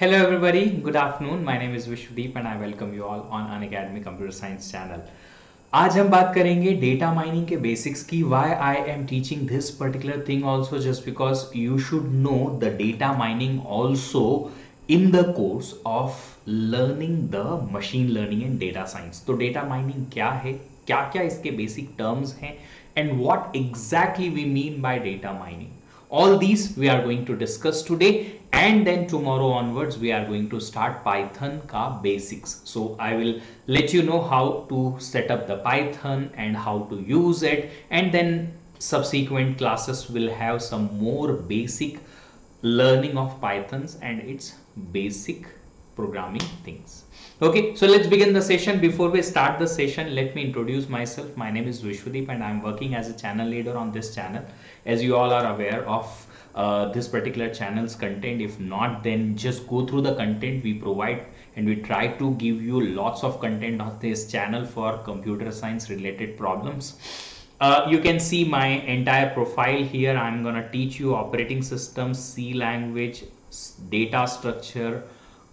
Hello everybody, good afternoon. My name is Vishwadeep and I welcome you all on Unacademy Computer Science channel. आज हम बात करेंगे data mining के basics की. Why I am teaching this particular thing also just because you should know the data mining also in the course of learning the machine learning and data science. तो data mining क्या है, क्या क्या इसके basic terms हैं, and what exactly we mean by data mining. All these we are going to discuss today, and then tomorrow onwards we are going to start Python ka basics. So I will let you know how to set up the Python and how to use it, and then subsequent classes will have some more basic learning of Pythons and its basic programming things. Okay, so let's begin the session. Before we start the session, let me introduce myself. My name is Vishwadeep and I'm working as a channel leader on this channel. As you all are aware of this particular channel's content, if not, then just go through the content we provide, and we try to give you lots of content on this channel for computer science related problems. You can see my entire profile here. I'm gonna teach you operating systems, C language, data structure,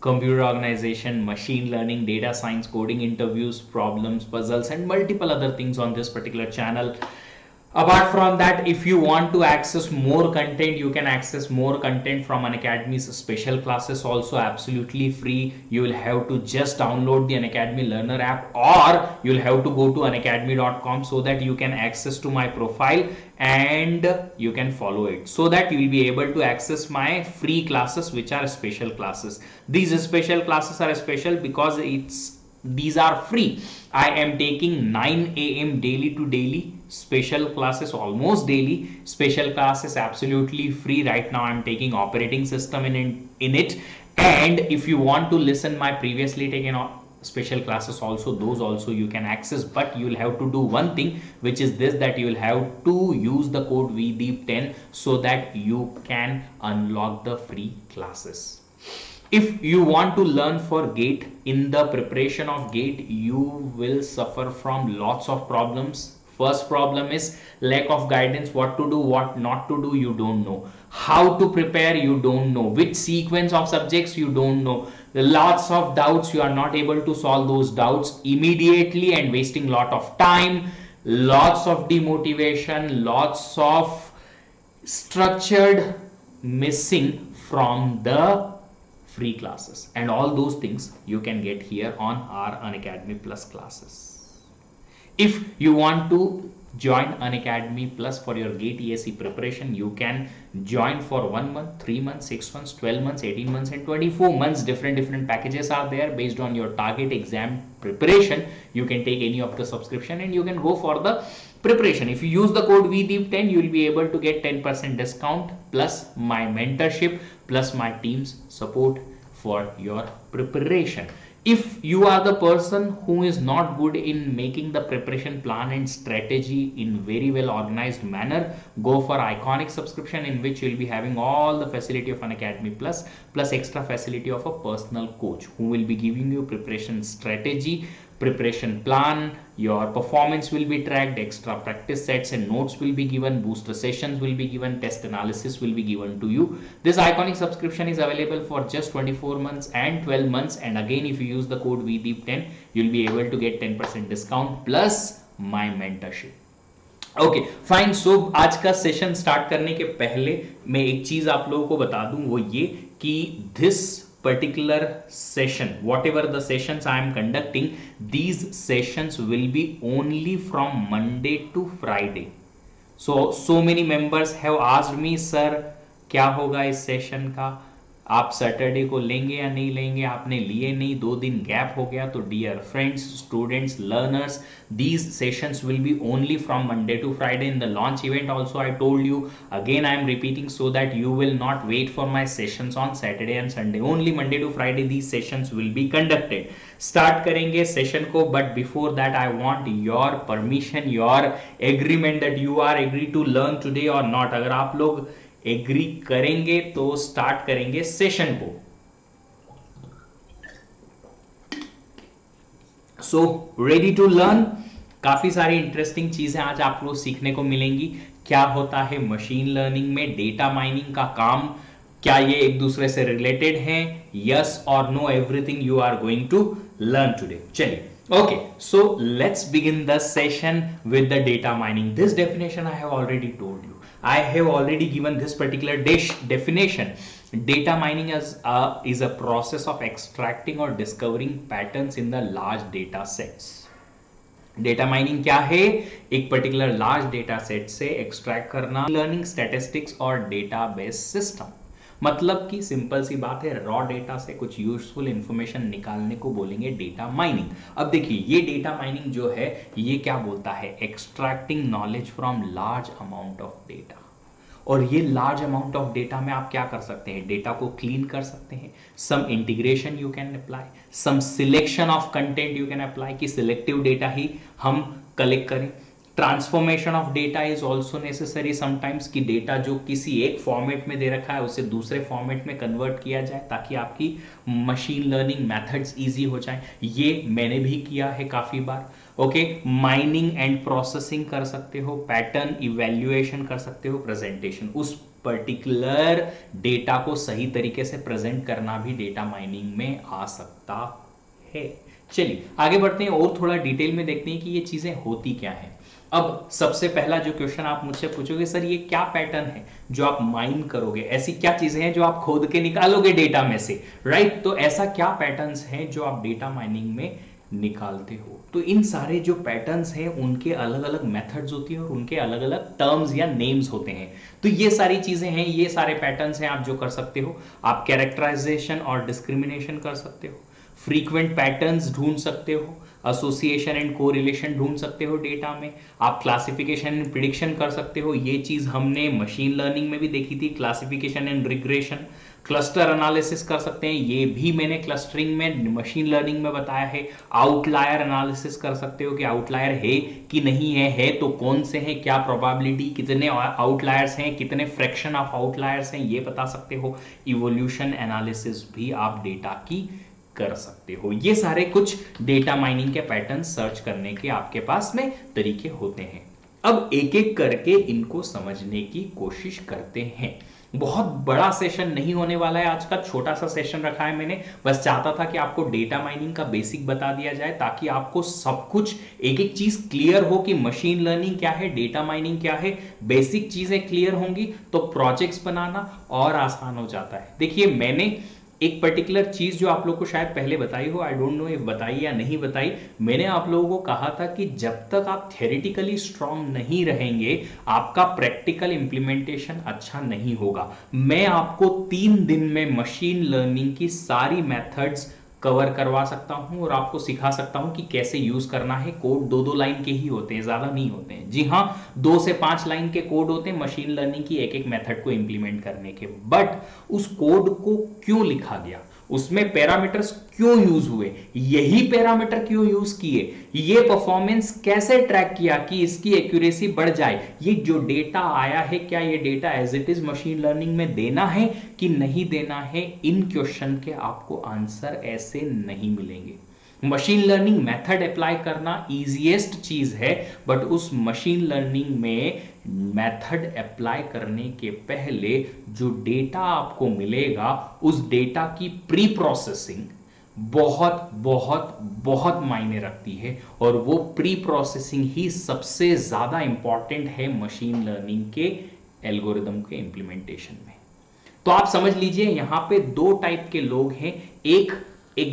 computer organization, machine learning, data science, coding interviews, problems, puzzles, and multiple other things on this particular channel. Apart from that, if you want to access more content, you can access more content from Unacademy's special classes, also absolutely free. You will have to just download the Unacademy Learner app, or you'll have to go to unacademy.com so that you can access to my profile and you can follow it, so that you will be able to access my free classes, which are special classes. These special classes are special because these are free. I am taking 9 a.m. daily to daily special classes, almost daily special classes, absolutely free. Right now I'm taking operating system in it, and if you want to listen my previously taken special classes also, those also you can access, but you will have to do one thing, which is this, that you will have to use the code VDEEP10 so that you can unlock the free classes. If you want to learn for GATE, in the preparation of GATE you will suffer from lots of problems. First problem is lack of guidance. What to do, what not to do, you don't know. How to prepare, you don't know. Which sequence of subjects, you don't know. Lots of doubts, you are not able to solve those doubts immediately and wasting lot of time. Lots of demotivation, lots of structured missing from the free classes, and all those things you can get here on our Unacademy Plus classes. If you want to join Unacademy Plus for your GATE ESE preparation, you can join for 1 month, 3 months, 6 months, 12 months, 18 months, and 24 months. Different packages are there based on your target exam preparation. You can take any of the subscription and you can go for the preparation. If you use the code VDEEP10, you will be able to get 10% discount plus my mentorship plus my team's support for your preparation. If you are the person who is not good in making the preparation plan and strategy in very well organized manner, go for Iconic subscription, in which you will be having all the facility of Unacademy Plus extra facility of a personal coach who will be giving you preparation strategy, preparation plan, your performance will be tracked, extra practice sets and notes will be given, booster sessions will be given, test analysis will be given to you. This Iconic subscription is available for just 24 months and 12 months, and again if you use the code VDEEP10 you'll be able to get 10% discount plus my mentorship. Okay fine. So आज का session start करने के पहले मैं एक चीज आप लोगों को बता दूं, वो ये कि this particular session, whatever the sessions I am conducting, these sessions will be only from Monday to Friday. So many members have asked me, sir क्या होगा इस सेशन का, आप सैटरडे को लेंगे या नहीं लेंगे, आपने लिए नहीं, 2 दिन गैप हो गया. तो dear friends, students, learners, these sessions will be only from Monday to Friday. In the launch event also I told you, again I am repeating so that you will not wait for my sessions on Saturday and Sunday. Only Monday to Friday these sessions will be conducted. Start करेंगे session को, but before that I want your permission, your agreement that you are agree to learn today or not. अगर आप लोग agree करेंगे तो start करेंगे session को. So ready to learn. काफी सारी इंटरेस्टिंग चीजें आज आप लोग सीखने को मिलेंगी. क्या होता है मशीन लर्निंग में, डेटा माइनिंग का काम क्या ये एक दूसरे से रिलेटेड हैं? यस और no, everything you are going to learn today. चलिए, okay, so let's begin the session with the data mining. This definition I have already told you. I have already given this particular definition. Data mining is a process of extracting or discovering patterns in the large data sets. Data mining क्या है? एक particular large data set से extract करना, learning statistics और database system. मतलब कि simple सी बात है, रॉ डेटा से कुछ यूजफुल इंफॉर्मेशन निकालने को बोलेंगे डेटा माइनिंग। अब देखिए, ये डेटा माइनिंग जो है ये क्या बोलता है? Extracting knowledge from large amount of data. और ये लार्ज अमाउंट ऑफ डेटा में आप क्या कर सकते हैं? डेटा को क्लीन कर सकते हैं। Some integration you can apply, some selection of content you can apply, कि सिलेक्टिव डेटा ही हम कलेक्ट करें। Transformation of data is also necessary sometimes, कि डेटा जो किसी एक फॉर्मेट में दे रखा है उसे दूसरे फॉर्मेट में कन्वर्ट किया जाए ताकि आपकी मशीन लर्निंग मेथड्स इजी हो जाए। ये मैंने भी किया है काफी बार। ओके, माइनिंग एंड प्रोसेसिंग कर सकते हो, पैटर्न इवैल्यूएशन कर सकते हो, प्रेजेंटेशन, उस पर्टिकुलर डेटा को सही तरीके से प्रेजेंट करना भी डेटा माइनिंग में आ सकता है। चलिए आगे बढ़ते हैं और थोड़ा डिटेल में देखते हैं कि ये चीजें होती क्या हैं। अब सबसे पहला जो क्वेश्चन आप मुझसे पूछोगे, सर ये क्या पैटर्न है जो आप माइन करोगे? ऐसी क्या चीजें हैं जो आप खोद के निकालोगे डेटा में से, राइट? तो ऐसा क्या पैटर्न्स हैं जो आप डेटा माइनिंग में निकालते हो? तो इन सारे जो पैटर्न्स हैं उनके अलग अलग मेथड्स होती हैं और उनके अलग अलग टर्म्स या नेम्स होते हैं। तो ये सारी चीजें हैं, ये सारे पैटर्न्स हैं आप जो कर सकते हो। आप कैरेक्टराइजेशन और डिस्क्रिमिनेशन कर सकते हो, फ्रीक्वेंट पैटर्न्स ढूंढ सकते हो, एसोसिएशन एंड कोरिलेशन ढूंढ सकते हो डेटा में, आप क्लासिफिकेशन एंड प्रिडिक्शन कर सकते हो। ये चीज हमने मशीन लर्निंग में भी देखी थी, classification and regression. Cluster analysis कर सकते हैं, ये भी मैंने क्लस्टरिंग में मशीन लर्निंग में बताया है। आउटलायर एनालिसिस कर सकते हो कि आउटलायर है कि नहीं है तो कौन से हैं, क्या प्रोबेबिलिटी, कितने आउटलायर्स हैं, कितने फ्रैक्शन ऑफ आउटलायर्स हैं, ये बता सकते हो। इवोल्यूशन एनालिसिस भी आप डेटा की कर सकते हो। ये सारे कुछ डेटा माइनिंग के पैटर्न सर्च करने के आपके पास में तरीके होते हैं। अब एक एक करके इनको समझने की कोशिश करते हैं। बहुत बड़ा सेशन नहीं होने वाला है आज का, छोटा सा सेशन रखा है मैंने। बस चाहता था कि आपको डेटा माइनिंग का बेसिक बता दिया जाए ताकि आपको सब कुछ एक एक चीज क्लियर हो कि मशीन लर्निंग क्या है, डेटा माइनिंग क्या है। बेसिक चीजें क्लियर होंगी तो प्रोजेक्ट्स बनाना और आसान हो जाता है। देखिए, मैंने एक पर्टिकुलर चीज जो आप लोग को शायद पहले बताई हो, आई डोंट नो इफ बताई या नहीं बताई, मैंने आप लोगों को कहा था कि जब तक आप थ्योरेटिकली स्ट्रांग नहीं रहेंगे आपका प्रैक्टिकल इंप्लीमेंटेशन अच्छा नहीं होगा। मैं आपको 3 दिन में मशीन लर्निंग की सारी मेथड्स कवर करवा सकता हूं और आपको सिखा सकता हूं कि कैसे यूज करना है। कोड 2-2 लाइन के ही होते हैं, ज्यादा नहीं होते हैं। जी हां, 2 से 5 लाइन के कोड होते हैं मशीन लर्निंग की एक एक मेथड को इंप्लीमेंट करने के। बट उस कोड को क्यों लिखा गया, उसमें पैरामीटर्स क्यों यूज हुए, यही पैरामीटर क्यों यूज किए, ये परफॉर्मेंस कैसे ट्रैक किया कि इसकी एक्यूरेसी बढ़ जाए, ये जो डेटा आया है क्या ये data as it is machine learning में देना है कि नहीं देना है, इन क्वेश्चन के आपको आंसर ऐसे नहीं मिलेंगे। मशीन लर्निंग मेथड अप्लाई करना इजीएस्ट चीज है, बट उस मशीन लर्निंग में मेथड अप्लाई करने के पहले जो डेटा आपको मिलेगा उस डेटा की प्री प्रोसेसिंग बहुत बहुत बहुत मायने रखती है। और वो प्री प्रोसेसिंग ही सबसे ज्यादा इंपॉर्टेंट है मशीन लर्निंग के एल्गोरिदम के इंप्लीमेंटेशन में। तो आप समझ लीजिए यहां पे 2 टाइप के लोग हैं, एक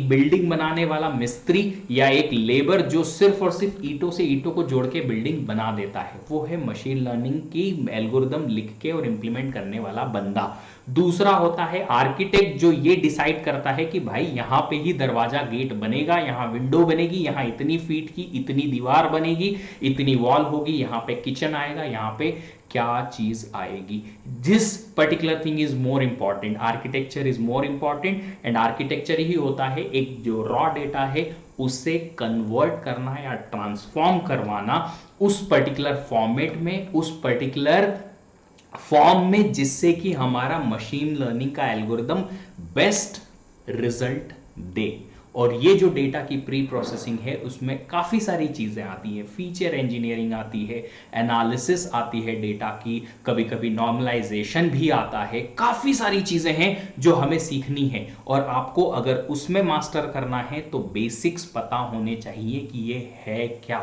बिल्डिंग बनाने वाला मिस्त्री या एक लेबर जो सिर्फ और सिर्फ ईंटों से ईंटों को जोड़ के बिल्डिंग बना देता है, वो है मशीन लर्निंग की एल्गोरिदम लिख के और इंप्लीमेंट करने वाला बंदा। दूसरा होता है आर्किटेक्ट जो ये डिसाइड करता है कि भाई यहां पे ही दरवाजा गेट बनेगा, यहां विंडो बनेगी, यहां इतनी फीट की इतनी दीवार बनेगी, इतनी वॉल होगी, यहां पे किचन आएगा, यहां पे क्या चीज आएगी। This particular thing is more important, architecture is more important. And architecture ही होता है एक जो रॉ डेटा है उसे कन्वर्ट करना या ट्रांसफॉर्म करवाना उस पर्टिकुलर फॉर्मेट में, उस पर्टिकुलर फॉर्म में, जिससे कि हमारा मशीन लर्निंग का एल्गोरिदम बेस्ट रिजल्ट दे। और ये जो डेटा की प्री प्रोसेसिंग है उसमें काफ़ी सारी चीज़ें आती हैं, फीचर इंजीनियरिंग आती है, एनालिसिस आती है डेटा की, कभी कभी नॉर्मलाइजेशन भी आता है, काफ़ी सारी चीज़ें हैं जो हमें सीखनी है। और आपको अगर उसमें मास्टर करना है तो बेसिक्स पता होने चाहिए कि ये है क्या,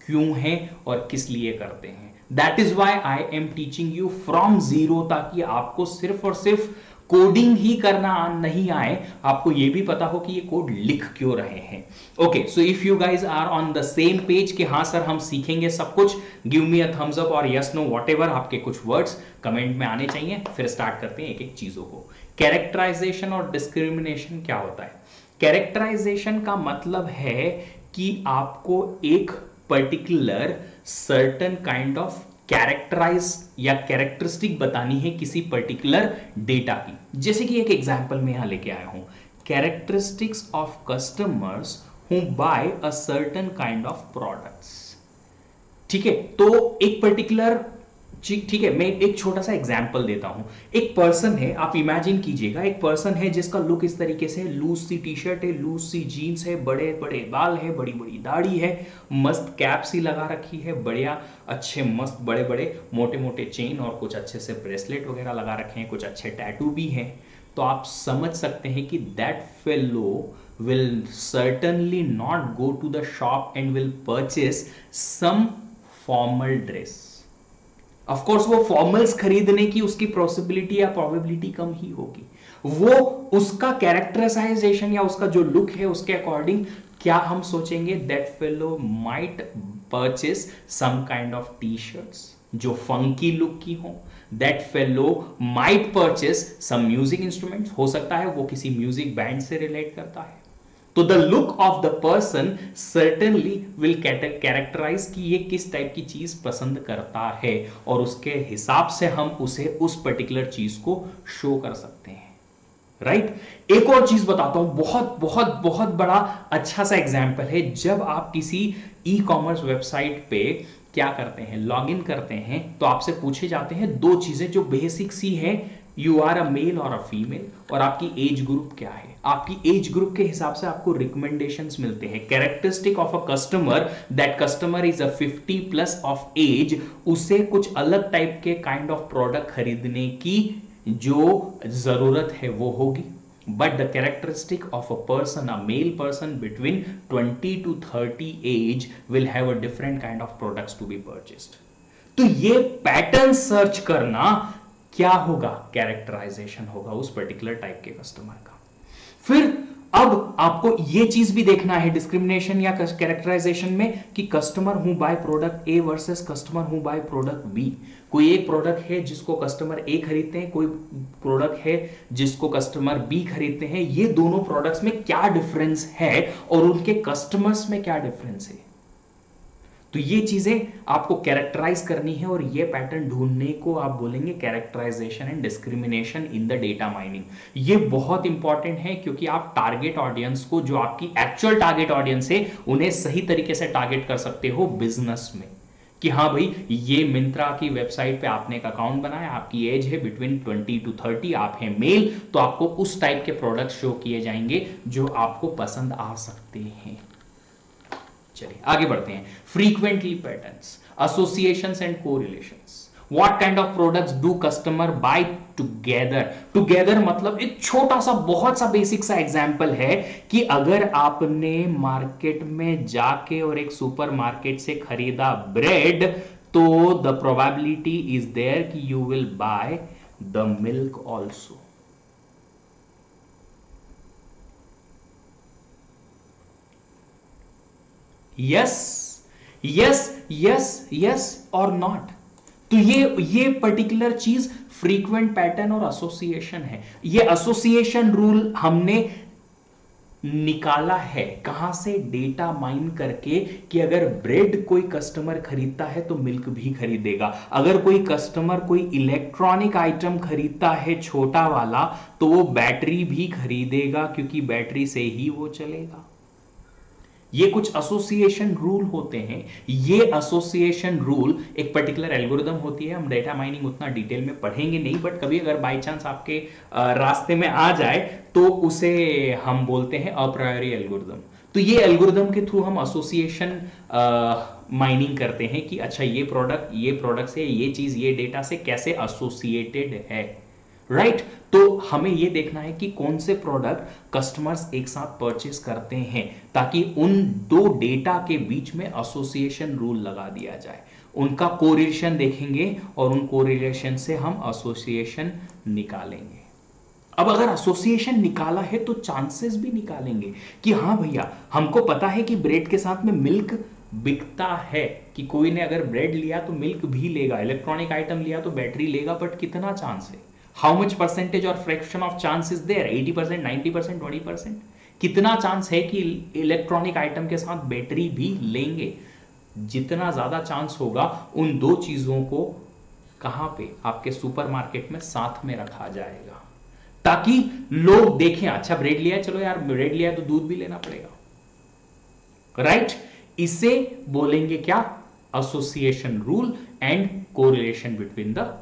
क्यों है और किस लिए करते हैं। That is why I am teaching you from zero, ताकि आपको सिर्फ और सिर्फ कोडिंग ही करना नहीं आए, आपको यह भी पता हो कि ये कोड लिख क्यों रहे हैं। Okay, so if you guys are on the same page कि हाँ सर हम सीखेंगे सब कुछ, give me a thumbs up और यस नो व्हाटएवर, आपके कुछ वर्ड्स कमेंट में आने चाहिए। फिर स्टार्ट करते हैं एक एक चीजों को। कैरेक्टराइजेशन और डिस्क्रिमिनेशन क्या होता है? कैरेक्टराइजेशन का मतलब है कि आपको एक particular certain kind of characterise या कैरेक्टरिस्टिक बतानी है किसी पर्टिकुलर डेटा की। जैसे कि एक एग्जांपल में यहां लेके आया हूं, characteristics of customers who buy a certain kind of products. ठीक है, तो एक पर्टिकुलर, ठीक है, मैं एक छोटा सा एग्जांपल देता हूं। एक पर्सन है, आप इमेजिन कीजिएगा, एक पर्सन है जिसका लुक इस तरीके से, लूज सी टी शर्ट है, लूज सी जीन्स है, बड़े बड़े बाल है, बड़ी बड़ी दाढ़ी है, मस्त कैप सी लगा रखी है, बढ़िया अच्छे मस्त बड़े बड़े मोटे मोटे चेन और कुछ अच्छे से ब्रेसलेट वगैरह लगा रखे हैं, कुछ अच्छे टैटू भी हैं। तो आप समझ सकते हैं कि that fellow will certainly not go to the shop and will purchase some formal dress. Of course वो फॉर्मल्स खरीदने की उसकी पॉसिबिलिटी या प्रोबेबिलिटी कम ही होगी। वो उसका कैरेक्टराइजेशन या उसका जो लुक है उसके अकॉर्डिंग क्या हम सोचेंगे, that fellow might purchase some kind of T shirts जो फंकी लुक की हो, that fellow might purchase some music instruments, हो सकता है वो किसी म्यूजिक बैंड से रिलेट करता है। तो the look of the person certainly will characterise कि ये किस टाइप की चीज पसंद करता है, और उसके हिसाब से हम उसे उस पर्टिकुलर चीज को शो कर सकते हैं। राइट? एक और चीज बताता हूं, बहुत बहुत बहुत बड़ा अच्छा सा एग्जांपल है। जब आप किसी ई कॉमर्स वेबसाइट पे क्या करते हैं, लॉग इन करते हैं, तो आपसे पूछे जाते हैं दो चीजें जो बेसिक सी है, यू आर अ मेल और अ फीमेल, और आपकी एज ग्रुप क्या है। आपकी एज ग्रुप के हिसाब से आपको रिकमेंडेशंस मिलते हैं। Characteristic of a customer, that customer is a 50+ of age, उसे कुछ अलग टाइप के काइंड ऑफ प्रोडक्ट खरीदने की जो जरूरत है वो होगी। But the characteristic of a person, a male person between 20 to 30 age will have a different kind of products to be purchased. तो ये पैटर्न सर्च करना क्या होगा, कैरेक्टराइजेशन होगा उस पर्टिकुलर टाइप के कस्टमर का। फिर अब आपको यह चीज भी देखना है डिस्क्रिमिनेशन या कैरेक्टराइजेशन में कि customer who buy product A versus customer who buy product B. कोई एक प्रोडक्ट है जिसको कस्टमर ए खरीदते हैं, कोई प्रोडक्ट है जिसको कस्टमर बी खरीदते हैं। ये दोनों प्रोडक्ट्स में क्या डिफरेंस है और उनके कस्टमर्स में क्या डिफरेंस है, तो ये चीजें आपको कैरेक्टराइज करनी है, और ये पैटर्न ढूंढने को आप बोलेंगे characterization and discrimination in the data mining. ये बहुत इंपॉर्टेंट है क्योंकि आप टारगेट ऑडियंस को, जो आपकी एक्चुअल टारगेट ऑडियंस है, उन्हें सही तरीके से टारगेट कर सकते हो बिजनेस में कि हाँ भाई, ये मिंत्रा की वेबसाइट पे आपने एक अकाउंट बनाया, आपकी एज है बिटवीन 20 to 30, आप हैं मेल, तो आपको उस टाइप के प्रोडक्ट शो किए जाएंगे जो आपको पसंद आ सकते हैं। चलिए आगे बढ़ते हैं। Frequently patterns, associations and correlations. What kind of products do customer bye together. Together मतलब एक छोटा सा बहुत सा बेसिक सा एग्जांपल है कि अगर आपने मार्केट में जाके और एक सुपरमार्केट से खरीदा ब्रेड, तो द प्रोबेबिलिटी इज देयर कि you will by the milk also. Yes yes yes yes और नॉट। तो ये पर्टिकुलर चीज फ्रीक्वेंट पैटर्न और एसोसिएशन है। ये एसोसिएशन रूल हमने निकाला है कहां से, डेटा माइन करके, कि अगर ब्रेड कोई कस्टमर खरीदता है तो मिल्क भी खरीदेगा। अगर कोई कस्टमर कोई इलेक्ट्रॉनिक आइटम खरीदता है छोटा वाला, तो वो बैटरी भी खरीदेगा क्योंकि बैटरी से ही वो चलेगा। ये कुछ एसोसिएशन रूल होते हैं। ये एसोसिएशन रूल एक पर्टिकुलर एल्गोरिदम होती है। हम डेटा माइनिंग उतना डिटेल में पढ़ेंगे नहीं, बट कभी अगर बाय चांस आपके रास्ते में आ जाए तो उसे हम बोलते हैं अप्रायोरी एल्गोरिदम। तो ये एल्गोरिदम के थ्रू हम एसोसिएशन माइनिंग करते हैं कि अच्छा ये प्रोडक्ट से ये चीज ये डेटा से कैसे एसोसिएटेड है, राइट। तो हमें यह देखना है कि कौन से प्रोडक्ट कस्टमर्स एक साथ परचेस करते हैं, ताकि उन दो डेटा के बीच में एसोसिएशन रूल लगा दिया जाए। उनका कोरिलेशन देखेंगे और उन कोरिलेशन से हम एसोसिएशन निकालेंगे। अब अगर एसोसिएशन निकाला है तो चांसेस भी निकालेंगे कि हाँ भैया, हमको पता है कि ब्रेड के साथ में मिल्क बिकता है, कि कोई ने अगर ब्रेड लिया तो मिल्क भी लेगा, इलेक्ट्रॉनिक आइटम लिया तो बैटरी लेगा, बट कितना चांस है, हाउ मच परसेंटेज और fraction of chance is there, 80%, 90%, 20%? कितना चांस है कि इलेक्ट्रॉनिक आइटम के साथ बैटरी भी लेंगे? जितना ज्यादा चांस होगा उन दो चीजों को कहां पे, आपके सुपरमार्केट में साथ में रखा जाएगा, ताकि लोग देखें अच्छा ब्रेड लिया है, चलो यार ब्रेड लिया है तो दूध भी लेना पड़ेगा, राइट। इसे बोलेंगे क्या, association rule and correlation between the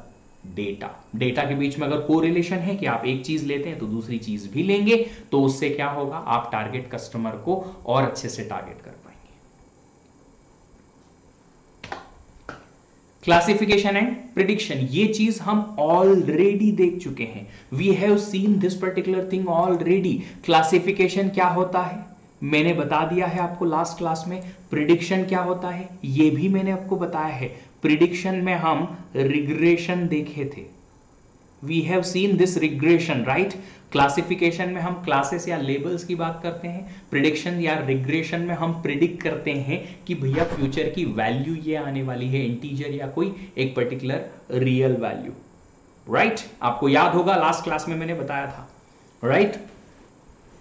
data के बीच में अगर कोरिलेशन है कि आप एक चीज लेते हैं तो दूसरी चीज भी लेंगे, तो उससे क्या होगा, आप टारगेट कस्टमर को और अच्छे से टारगेट कर पाएंगे। क्लासिफिकेशन एंड प्रिडिक्शन, ये चीज हम ऑलरेडी देख चुके हैं। We have seen this particular thing already. Classification क्या होता है मैंने बता दिया है आपको लास्ट क्लास में। प्रिडिक्शन क्या होता है ये भी मैंने आपको बताया है। प्रिडिक्शन में हम रिग्रेशन देखे थे, we have seen this regression, right. Classification में हम क्लासेस या लेबल्स की बात करते हैं, प्रिडिक्शन या रिग्रेशन में हम प्रिडिक्ट करते हैं कि भैया फ्यूचर की वैल्यू ये आने वाली है, इंटीजर या कोई एक पर्टिकुलर रियल वैल्यू, राइट। आपको याद होगा लास्ट क्लास में मैंने बताया था, राइट।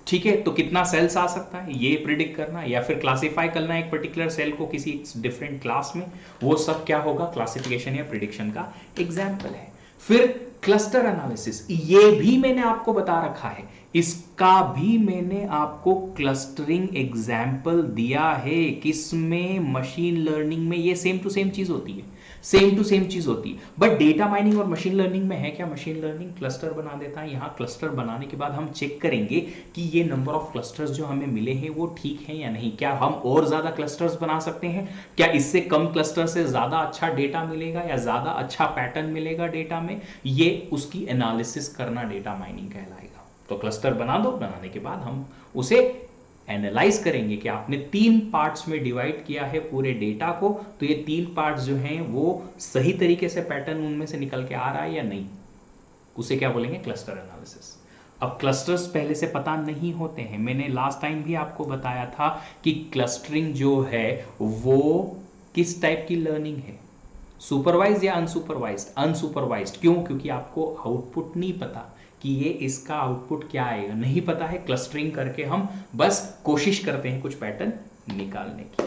ठीक है, तो कितना सेल्स आ सकता है ये प्रिडिक्ट करना, या फिर क्लासिफाई करना एक पर्टिकुलर सेल को किसी डिफरेंट क्लास में, वो सब क्या होगा, क्लासिफिकेशन या प्रिडिक्शन का एग्जाम्पल है। फिर क्लस्टर एनालिसिस, ये भी मैंने आपको बता रखा है, इसका भी मैंने आपको क्लस्टरिंग एग्जाम्पल दिया है। किसमें, मशीन लर्निंग में ये सेम टू सेम चीज होती है, सेम टू सेम चीज होती है। बट डेटा माइनिंग और मशीन लर्निंग में है क्या, मशीन लर्निंग क्लस्टर बना देता है। यहां क्लस्टर बनाने के बाद हम चेक करेंगे कि ये नंबर ऑफ क्लस्टर्स जो हमें मिले हैं वो ठीक है या नहीं, क्या हम और ज्यादा क्लस्टर्स बना सकते हैं, क्या इससे कम क्लस्टर से ज्यादा अच्छा डेटा मिलेगा या ज्यादा अच्छा पैटर्न मिलेगा डेटा में, ये उसकी एनालिसिस करना डेटा माइनिंग कहलाएगा। तो क्लस्टर बना दो, बनाने के बाद हम उसे एनालाइज करेंगे कि आपने 3 पार्ट्स में डिवाइड किया है पूरे डेटा को, तो ये 3 पार्ट्स जो हैं वो सही तरीके से पैटर्न उनमें से निकल के आ रहा है या नहीं, उसे क्या बोलेंगे, क्लस्टर एनालिसिस। अब क्लस्टर्स पहले से पता नहीं होते हैं, मैंने लास्ट टाइम भी आपको बताया था कि क्लस्टरिंग जो है वो किस टाइप की लर्निंग है, सुपरवाइज या अनसुपरवाइज्ड। अनसुपरवाइज्ड क्यों, क्योंकि आपको आउटपुट नहीं पता कि ये इसका आउटपुट क्या आएगा, नहीं पता है। क्लस्टरिंग करके हम बस कोशिश करते हैं कुछ पैटर्न निकालने की।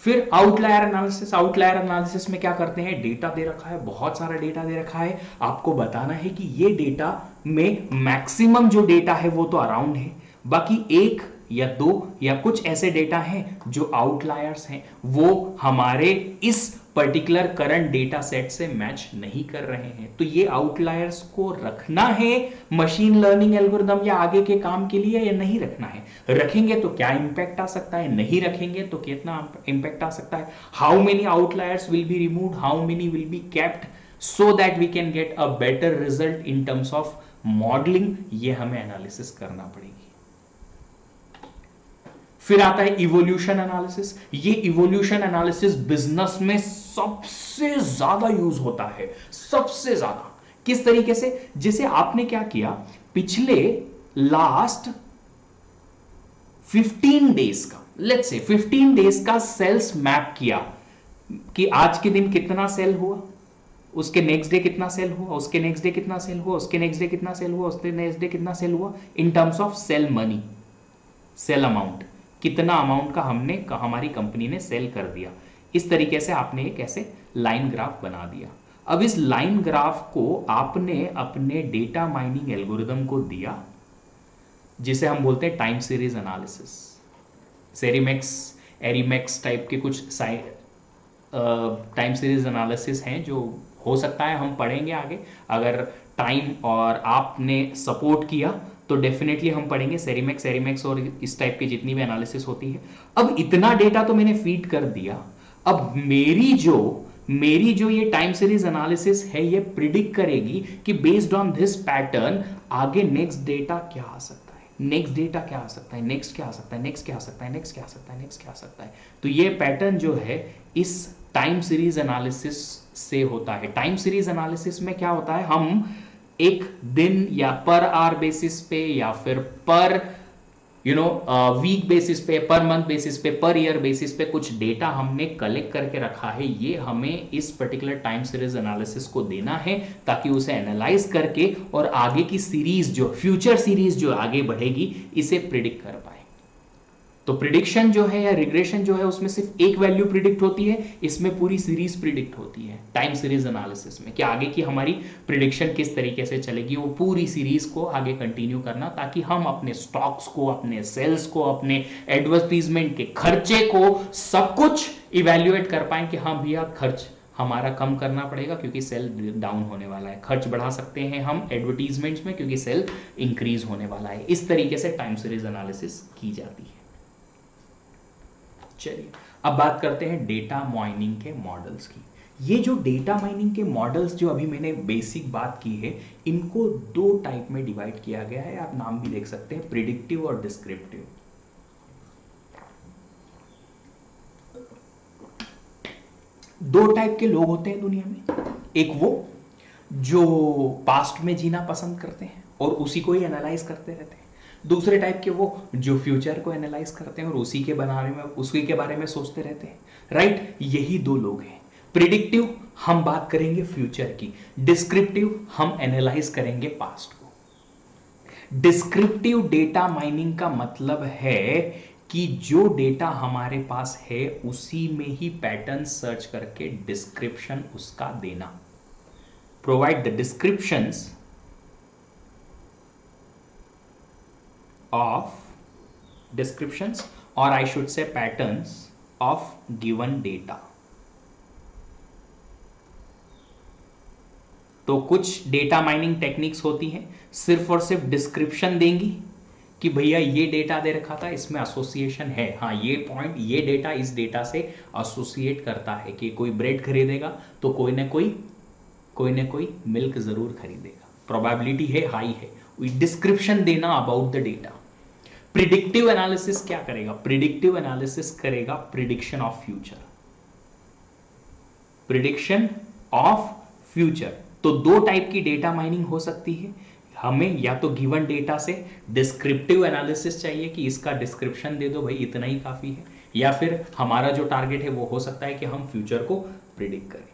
फिर आउटलायर एनालिसिस, आउटलायर एनालिसिस में क्या करते हैं, डेटा दे रखा है, बहुत सारा डेटा दे रखा है, आपको बताना है कि ये डेटा में मैक्सिमम जो डेटा है वो तो अराउंड है, बाकी 1 या 2 या कुछ ऐसे डेटा हैं जो आउटलायर्स हैं, वो हमारे इस पर्टिकुलर करंट डेटा सेट से मैच नहीं कर रहे हैं। तो ये आउटलायर्स को रखना है मशीन लर्निंग एल्गोरिदम या आगे के काम के लिए या नहीं रखना है। रखेंगे तो क्या इंपैक्ट आ सकता है, नहीं रखेंगे तो कितना इंपैक्ट आ सकता है, how many outliers will be removed, how many will be kept, so that we can get a better result in terms of modelling. ये हमें एनालिसिस करना पड़ेगी। फिर आता है इवोल्यूशन एनालिसिस। ये इवोल्यूशन एनालिसिस बिजनेस में सबसे ज्यादा यूज होता है, सबसे ज्यादा। किस तरीके से, जैसे आपने क्या किया, पिछले लास्ट 15 डेज का, लेट्स से 15 डेज का सेल्स मैप किया कि आज के दिन कितना सेल हुआ, उसके नेक्स्ट डे कितना सेल हुआ, उसके नेक्स्ट डे कितना सेल हुआ, उसके नेक्स्ट डे कितना सेल हुआ, उसके नेक्स्ट डे कितना सेल हुआ, in terms of sale money, sale amount, कितना अमाउंट का हमने हमारी कंपनी ने सेल कर दिया। इस तरीके से आपने एक ऐसे लाइन ग्राफ बना दिया। अब इस लाइन ग्राफ को आपने अपने डेटा माइनिंग एल्गोरिदम को दिया, जिसे हम बोलते हैं टाइम सीरीज एनालिसिस। सेरीमेक्स, एरीमेक्स टाइप के कुछ टाइम सीरीज एनालिसिस हैं जो हो सकता है हम पढ़ेंगे आगे। अगर टाइम और आपने सपोर्ट किया तो डेफिनेटली हम पढ़ेंगे सेरीमेक्स, एरीमेक्स और इस टाइप की जितनी भी एनालिसिस होती है। अब इतना डेटा तो मैंने फीड कर दिया, अब मेरी जो ये टाइम सीरीज एनालिसिस है ये प्रिडिक्ट करेगी कि बेस्ड ऑन दिस पैटर्न आगे नेक्स्ट डेटा क्या आ सकता है, नेक्स्ट डेटा क्या आ सकता है, नेक्स्ट क्या आ सकता है, नेक्स्ट क्या आ सकता है, नेक्स्ट क्या आ सकता है, नेक्स्ट क्या आ सकता है। तो ये पैटर्न जो है इस टाइम सीरीज एनालिसिस से होता है। टाइम सीरीज एनालिसिस में क्या होता है, हम एक दिन या पर आवर बेसिस पे या फिर पर वीक बेसिस पे, पर मंथ बेसिस पे, पर ईयर बेसिस पे कुछ डेटा हमने कलेक्ट करके रखा है। ये हमें इस पर्टिकुलर टाइम सीरीज एनालिसिस को देना है ताकि उसे एनालाइज करके और आगे की सीरीज जो फ्यूचर सीरीज जो आगे बढ़ेगी इसे प्रिडिक्ट कर पाए। तो प्रिडिक्शन जो है या रिग्रेशन जो है उसमें सिर्फ एक वैल्यू प्रिडिक्ट होती है, इसमें पूरी सीरीज प्रिडिक्ट होती है टाइम सीरीज एनालिसिस में कि आगे की हमारी प्रिडिक्शन किस तरीके से चलेगी, वो पूरी सीरीज को आगे कंटिन्यू करना ताकि हम अपने स्टॉक्स को, अपने सेल्स को, अपने एडवर्टाइजमेंट के खर्चे को सब कुछ इवेल्युएट कर पाए कि हाँ भैया खर्च हमारा कम करना पड़ेगा क्योंकि सेल डाउन होने वाला है, खर्च बढ़ा सकते हैं हम एडवर्टीजमेंट्स में क्योंकि सेल इंक्रीज होने वाला है। इस तरीके से टाइम सीरीज एनालिसिस की जाती है। चलिए अब बात करते हैं डेटा माइनिंग के मॉडल्स की। ये जो डेटा माइनिंग के मॉडल्स जो अभी मैंने बेसिक बात की है, इनको दो टाइप में डिवाइड किया गया है, आप नाम भी देख सकते हैं, प्रिडिक्टिव और डिस्क्रिप्टिव। दो टाइप के लोग होते हैं दुनिया में, एक वो जो पास्ट में जीना पसंद करते हैं और उसी को ही एनालाइज करते रहते हैं, दूसरे टाइप के वो जो फ्यूचर को एनालाइज करते हैं और उसी के बारे में सोचते रहते हैं। राइट, यही दो लोग हैं। प्रिडिक्टिव हम बात करेंगे फ्यूचर की, डिस्क्रिप्टिव हम एनालाइज करेंगे पास्ट को। डिस्क्रिप्टिव डेटा माइनिंग का मतलब है कि जो डेटा हमारे पास है उसी में ही पैटर्न सर्च करके डिस्क्रिप्शन उसका देना, provide the descriptions or I should say patterns of given data। तो कुछ डेटा माइनिंग टेक्निक्स होती हैं सिर्फ और सिर्फ डिस्क्रिप्शन देंगी कि भैया ये डेटा दे रखा था, इसमें एसोसिएशन है, हाँ ये पॉइंट, ये डेटा इस डेटा से एसोसिएट करता है कि कोई ब्रेड खरीदेगा तो कोई ना कोई मिल्क जरूर खरीदेगा, प्रोबेबिलिटी है, हाई है। डिस्क्रिप्शन देना about the data. Predictive analysis क्या करेगा? प्रिडिक्टिव एनालिसिस करेगा prediction of future, prediction of future. तो दो टाइप की डेटा माइनिंग हो सकती है, हमें या तो गिवन डेटा से डिस्क्रिप्टिव एनालिसिस चाहिए कि इसका डिस्क्रिप्शन दे दो भाई, इतना ही काफी है, या फिर हमारा जो टारगेट है वो हो सकता है कि हम फ्यूचर को प्रिडिक्ट करें।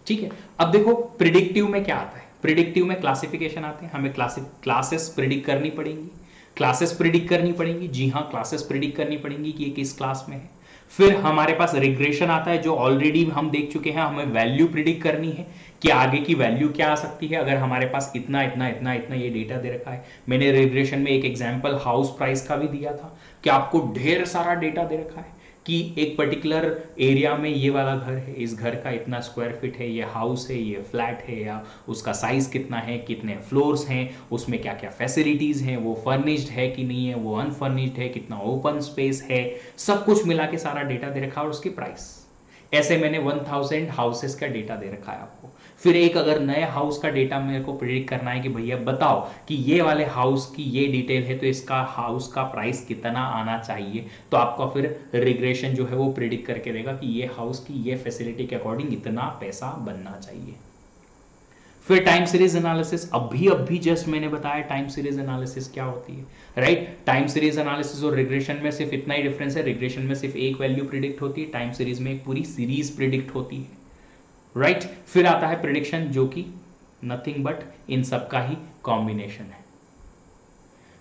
ठीक है, अब देखो प्रिडिक्टिव में क्या आता है। प्रिडिक्टिव में क्लासिफिकेशन आते हैं, हमें क्लासेस प्रिडिक्ट करनी पड़ेंगी, जी हाँ क्लासेस प्रिडिक्ट करनी पड़ेंगी कि ये किस क्लास में है। फिर हमारे पास रिग्रेशन आता है जो ऑलरेडी हम देख चुके हैं, हमें वैल्यू प्रिडिक्ट करनी है कि आगे की वैल्यू क्या आ सकती है अगर हमारे पास इतना इतना इतना इतना ये डेटा दे रखा है। मैंने रिग्रेशन में एक एग्जांपल हाउस प्राइस का भी दिया था कि आपको ढेर सारा डेटा दे रखा है कि एक पर्टिकुलर एरिया में ये वाला घर है, इस घर का इतना स्क्वायर फीट है, ये हाउस है, ये फ्लैट है, या उसका साइज कितना है, कितने फ्लोर्स हैं, उसमें क्या क्या फैसिलिटीज हैं, वो फर्निश्ड है कि नहीं है, वो अनफर्निश्ड है, कितना ओपन स्पेस है, सब कुछ मिला के सारा डेटा दे रखा है और उसकी प्राइस। ऐसे मैंने 1000 हाउसेस का डेटा दे रखा है आपको। फिर एक अगर नए हाउस का डेटा मेरे को प्रिडिक्ट करना है कि भैया बताओ कि ये वाले हाउस की ये डिटेल है तो इसका हाउस का प्राइस कितना आना चाहिए, तो आपका फिर रिग्रेशन जो है वो प्रिडिक्ट करके देगा कि ये हाउस की ये फैसिलिटी के अकॉर्डिंग इतना पैसा बनना चाहिए। फिर टाइम सीरीज एनालिसिस, अभी जस्ट मैंने बताया टाइम सीरीज एनालिसिस क्या होती है, राइट। टाइम सीरीज एनालिसिस और रिग्रेशन में सिर्फ इतना ही डिफरेंस है, रिग्रेशन में सिर्फ एक वैल्यू प्रिडिक्ट होती है, टाइम सीरीज में एक पूरी सीरीज प्रिडिक्ट होती है, राइट। फिर आता है प्रिडिक्शन जो कि नथिंग बट इन सब का ही कॉम्बिनेशन है।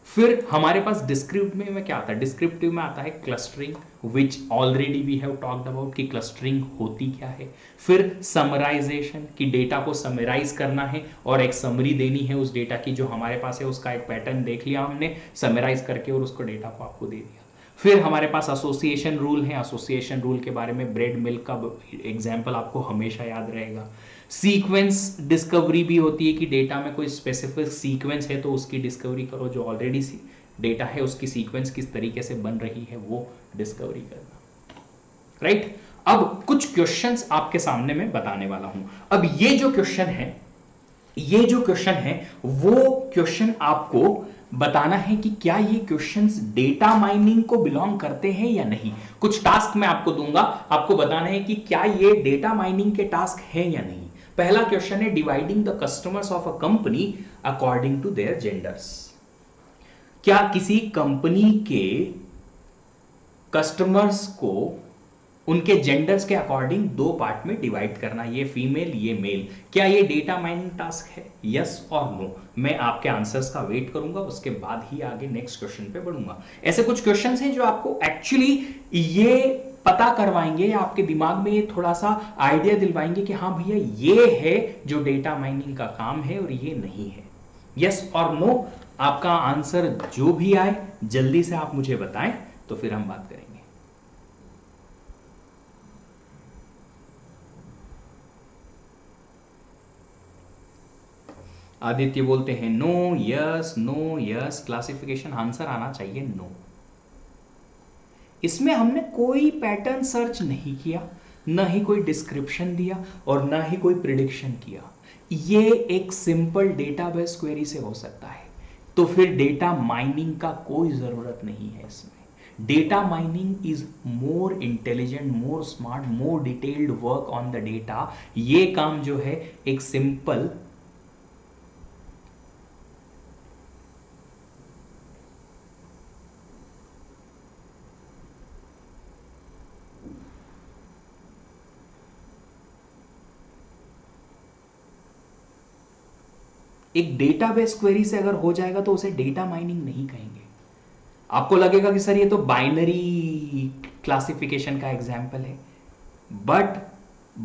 फिर हमारे पास डिस्क्रिप्टिव में क्या आता है, डिस्क्रिप्टिव में आता है clustering, which already we have talked about कि क्लस्टरिंग होती क्या है। फिर समराइजेशन, कि डेटा को समराइज करना है और एक समरी देनी है उस डेटा की जो हमारे पास है, उसका एक पैटर्न देख लिया हमने, समराइज करके और उसको डेटा को आपको दे दिया। फिर हमारे पास एसोसिएशन रूल है, एसोसिएशन रूल के बारे में ब्रेड मिल्क का एग्जाम्पल आपको हमेशा याद रहेगा। सीक्वेंस डिस्कवरी भी होती है कि डेटा में कोई स्पेसिफिक सीक्वेंस है तो उसकी डिस्कवरी करो, जो ऑलरेडी डेटा है उसकी सीक्वेंस किस तरीके से बन रही है वो डिस्कवरी करना, राइट। अब कुछ क्वेश्चंस आपके सामने मैं बताने वाला हूं। अब ये जो क्वेश्चन है वो क्वेश्चन आपको बताना है कि क्या ये क्वेश्चंस डेटा माइनिंग को बिलोंग करते हैं या नहीं। कुछ टास्क मैं आपको दूंगा, आपको बताना है कि क्या ये डेटा माइनिंग के टास्क हैं या नहीं। पहला क्वेश्चन है dividing the customers of a company according to their genders. क्या किसी कंपनी के कस्टमर्स को उनके जेंडर्स के अकॉर्डिंग दो पार्ट में डिवाइड करना, ये फीमेल ये मेल, क्या ये डेटा माइनिंग टास्क है, यस और नो। मैं आपके आंसर्स का वेट करूंगा, उसके बाद ही आगे नेक्स्ट क्वेश्चन पे बढ़ूंगा। ऐसे कुछ क्वेश्चंस हैं जो आपको एक्चुअली ये पता करवाएंगे या आपके दिमाग में ये थोड़ा सा आइडिया दिलवाएंगे कि हाँ भैया ये है जो डेटा माइनिंग का काम है और ये नहीं है। यस और नो, आपका आंसर जो भी आए जल्दी से आप मुझे बताएं तो फिर हम बात करेंगे। आदित्य बोलते हैं नो यस, क्लासिफिकेशन आंसर आना चाहिए नो। इसमें हमने कोई पैटर्न सर्च नहीं किया, ना ही कोई डिस्क्रिप्शन दिया और ना ही कोई प्रिडिक्शन किया। ये एक सिंपल डेटाबेस क्वेरी से हो सकता है, तो फिर डेटा माइनिंग का कोई जरूरत नहीं है इसमें। Data mining is more intelligent, more smart, more detailed work on the data. ये काम जो है एक सिंपल एक डेटाबेस क्वेरी से अगर हो जाएगा तो उसे डेटा माइनिंग नहीं कहेंगे। आपको लगेगा कि सर ये तो बाइनरी क्लासिफिकेशन का एग्जाम्पल है, बट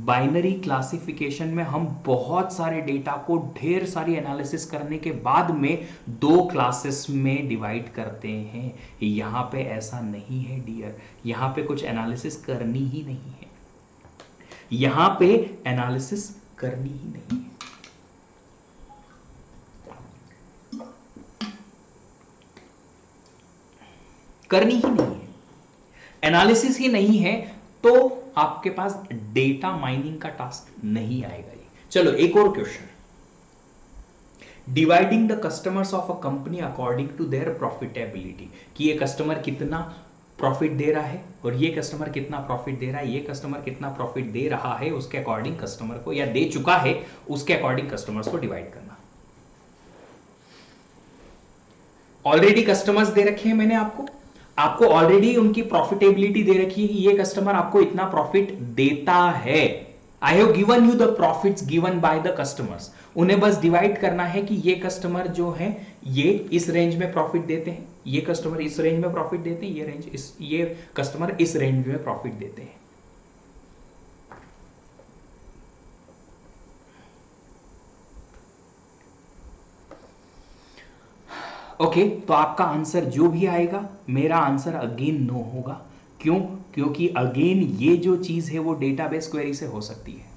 बाइनरी क्लासिफिकेशन में हम बहुत सारे डेटा को ढेर सारी एनालिसिस करने के बाद में दो क्लासेस में डिवाइड करते हैं। यहां पे ऐसा नहीं है डियर, यहां पे कुछ एनालिसिस करनी ही नहीं है, यहां पे एनालिसिस करनी ही नहीं है। करनी ही नहीं है, एनालिसिस ही नहीं है, तो आपके पास डेटा माइनिंग का टास्क नहीं आएगा। ये चलो एक और question, dividing the customers of a company according to their profitability, कि ये कस्टमर कितना प्रॉफिट दे रहा है और ये कस्टमर कितना प्रॉफिट दे रहा है, ये कस्टमर कितना प्रॉफिट दे रहा है, उसके अकॉर्डिंग कस्टमर को, या दे चुका है उसके अकॉर्डिंग कस्टमर्स को डिवाइड करना। ऑलरेडी कस्टमर्स दे रखे हैं मैंने आपको ऑलरेडी उनकी प्रॉफिटेबिलिटी दे रखी है कि ये कस्टमर आपको इतना प्रॉफिट देता है। I have given you the profits given by the customers. उन्हें बस डिवाइड करना है कि ये कस्टमर जो है ये इस रेंज में प्रॉफिट देते हैं, ये कस्टमर इस रेंज में प्रॉफिट देते हैं, ये कस्टमर इस रेंज में प्रॉफिट देते हैं। ओके, तो आपका आंसर जो भी आएगा, मेरा आंसर अगेन नो होगा। क्यों? क्योंकि अगेन ये जो चीज है वो डेटाबेस क्वेरी से हो सकती है।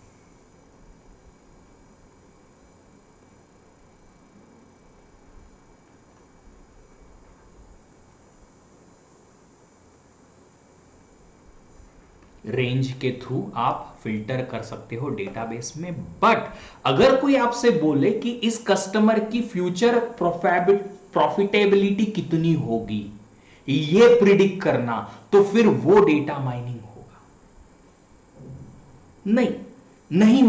रेंज के थ्रू आप फिल्टर कर सकते हो डेटाबेस में, बट अगर कोई आपसे बोले कि इस कस्टमर की फ्यूचर प्रॉफिटेबिलिटी कितनी होगी ये प्रिडिक्ट करना, तो फिर वो डेटा माइनिंग होगा। नहीं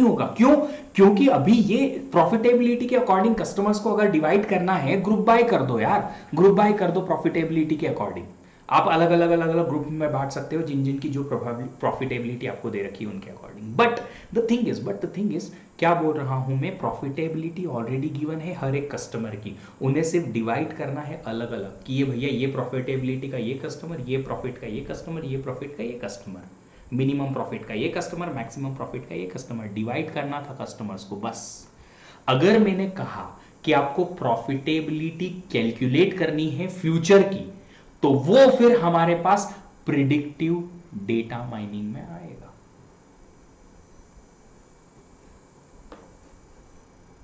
होगा। क्यों? क्योंकि अभी ये प्रॉफिटेबिलिटी के अकॉर्डिंग कस्टमर्स को अगर डिवाइड करना है, ग्रुप बाय कर दो यार, ग्रुप बाय कर दो प्रॉफिटेबिलिटी के अकॉर्डिंग। आप अलग अलग अलग अलग ग्रुप में बांट सकते हो जिन जिन की जो प्रॉफिटेबिलिटी आपको दे रखी है उनके according. But the thing is क्या बोल रहा हूं मैं, प्रॉफिटेबिलिटी ऑलरेडी गिवन है हर एक कस्टमर की, उन्हें सिर्फ डिवाइड करना है अलग अलग कि ये भैया ये प्रॉफिटेबिलिटी का ये कस्टमर, ये प्रॉफिट का ये कस्टमर, ये प्रॉफिट का ये कस्टमर, मिनिमम प्रॉफिट का ये कस्टमर, मैक्सिमम प्रॉफिट का ये कस्टमर, डिवाइड करना था कस्टमर्स को बस। अगर मैंने कहा कि आपको प्रॉफिटेबिलिटी कैलकुलेट करनी है फ्यूचर की, तो वो फिर हमारे पास प्रिडिक्टिव डेटा माइनिंग में आएगा।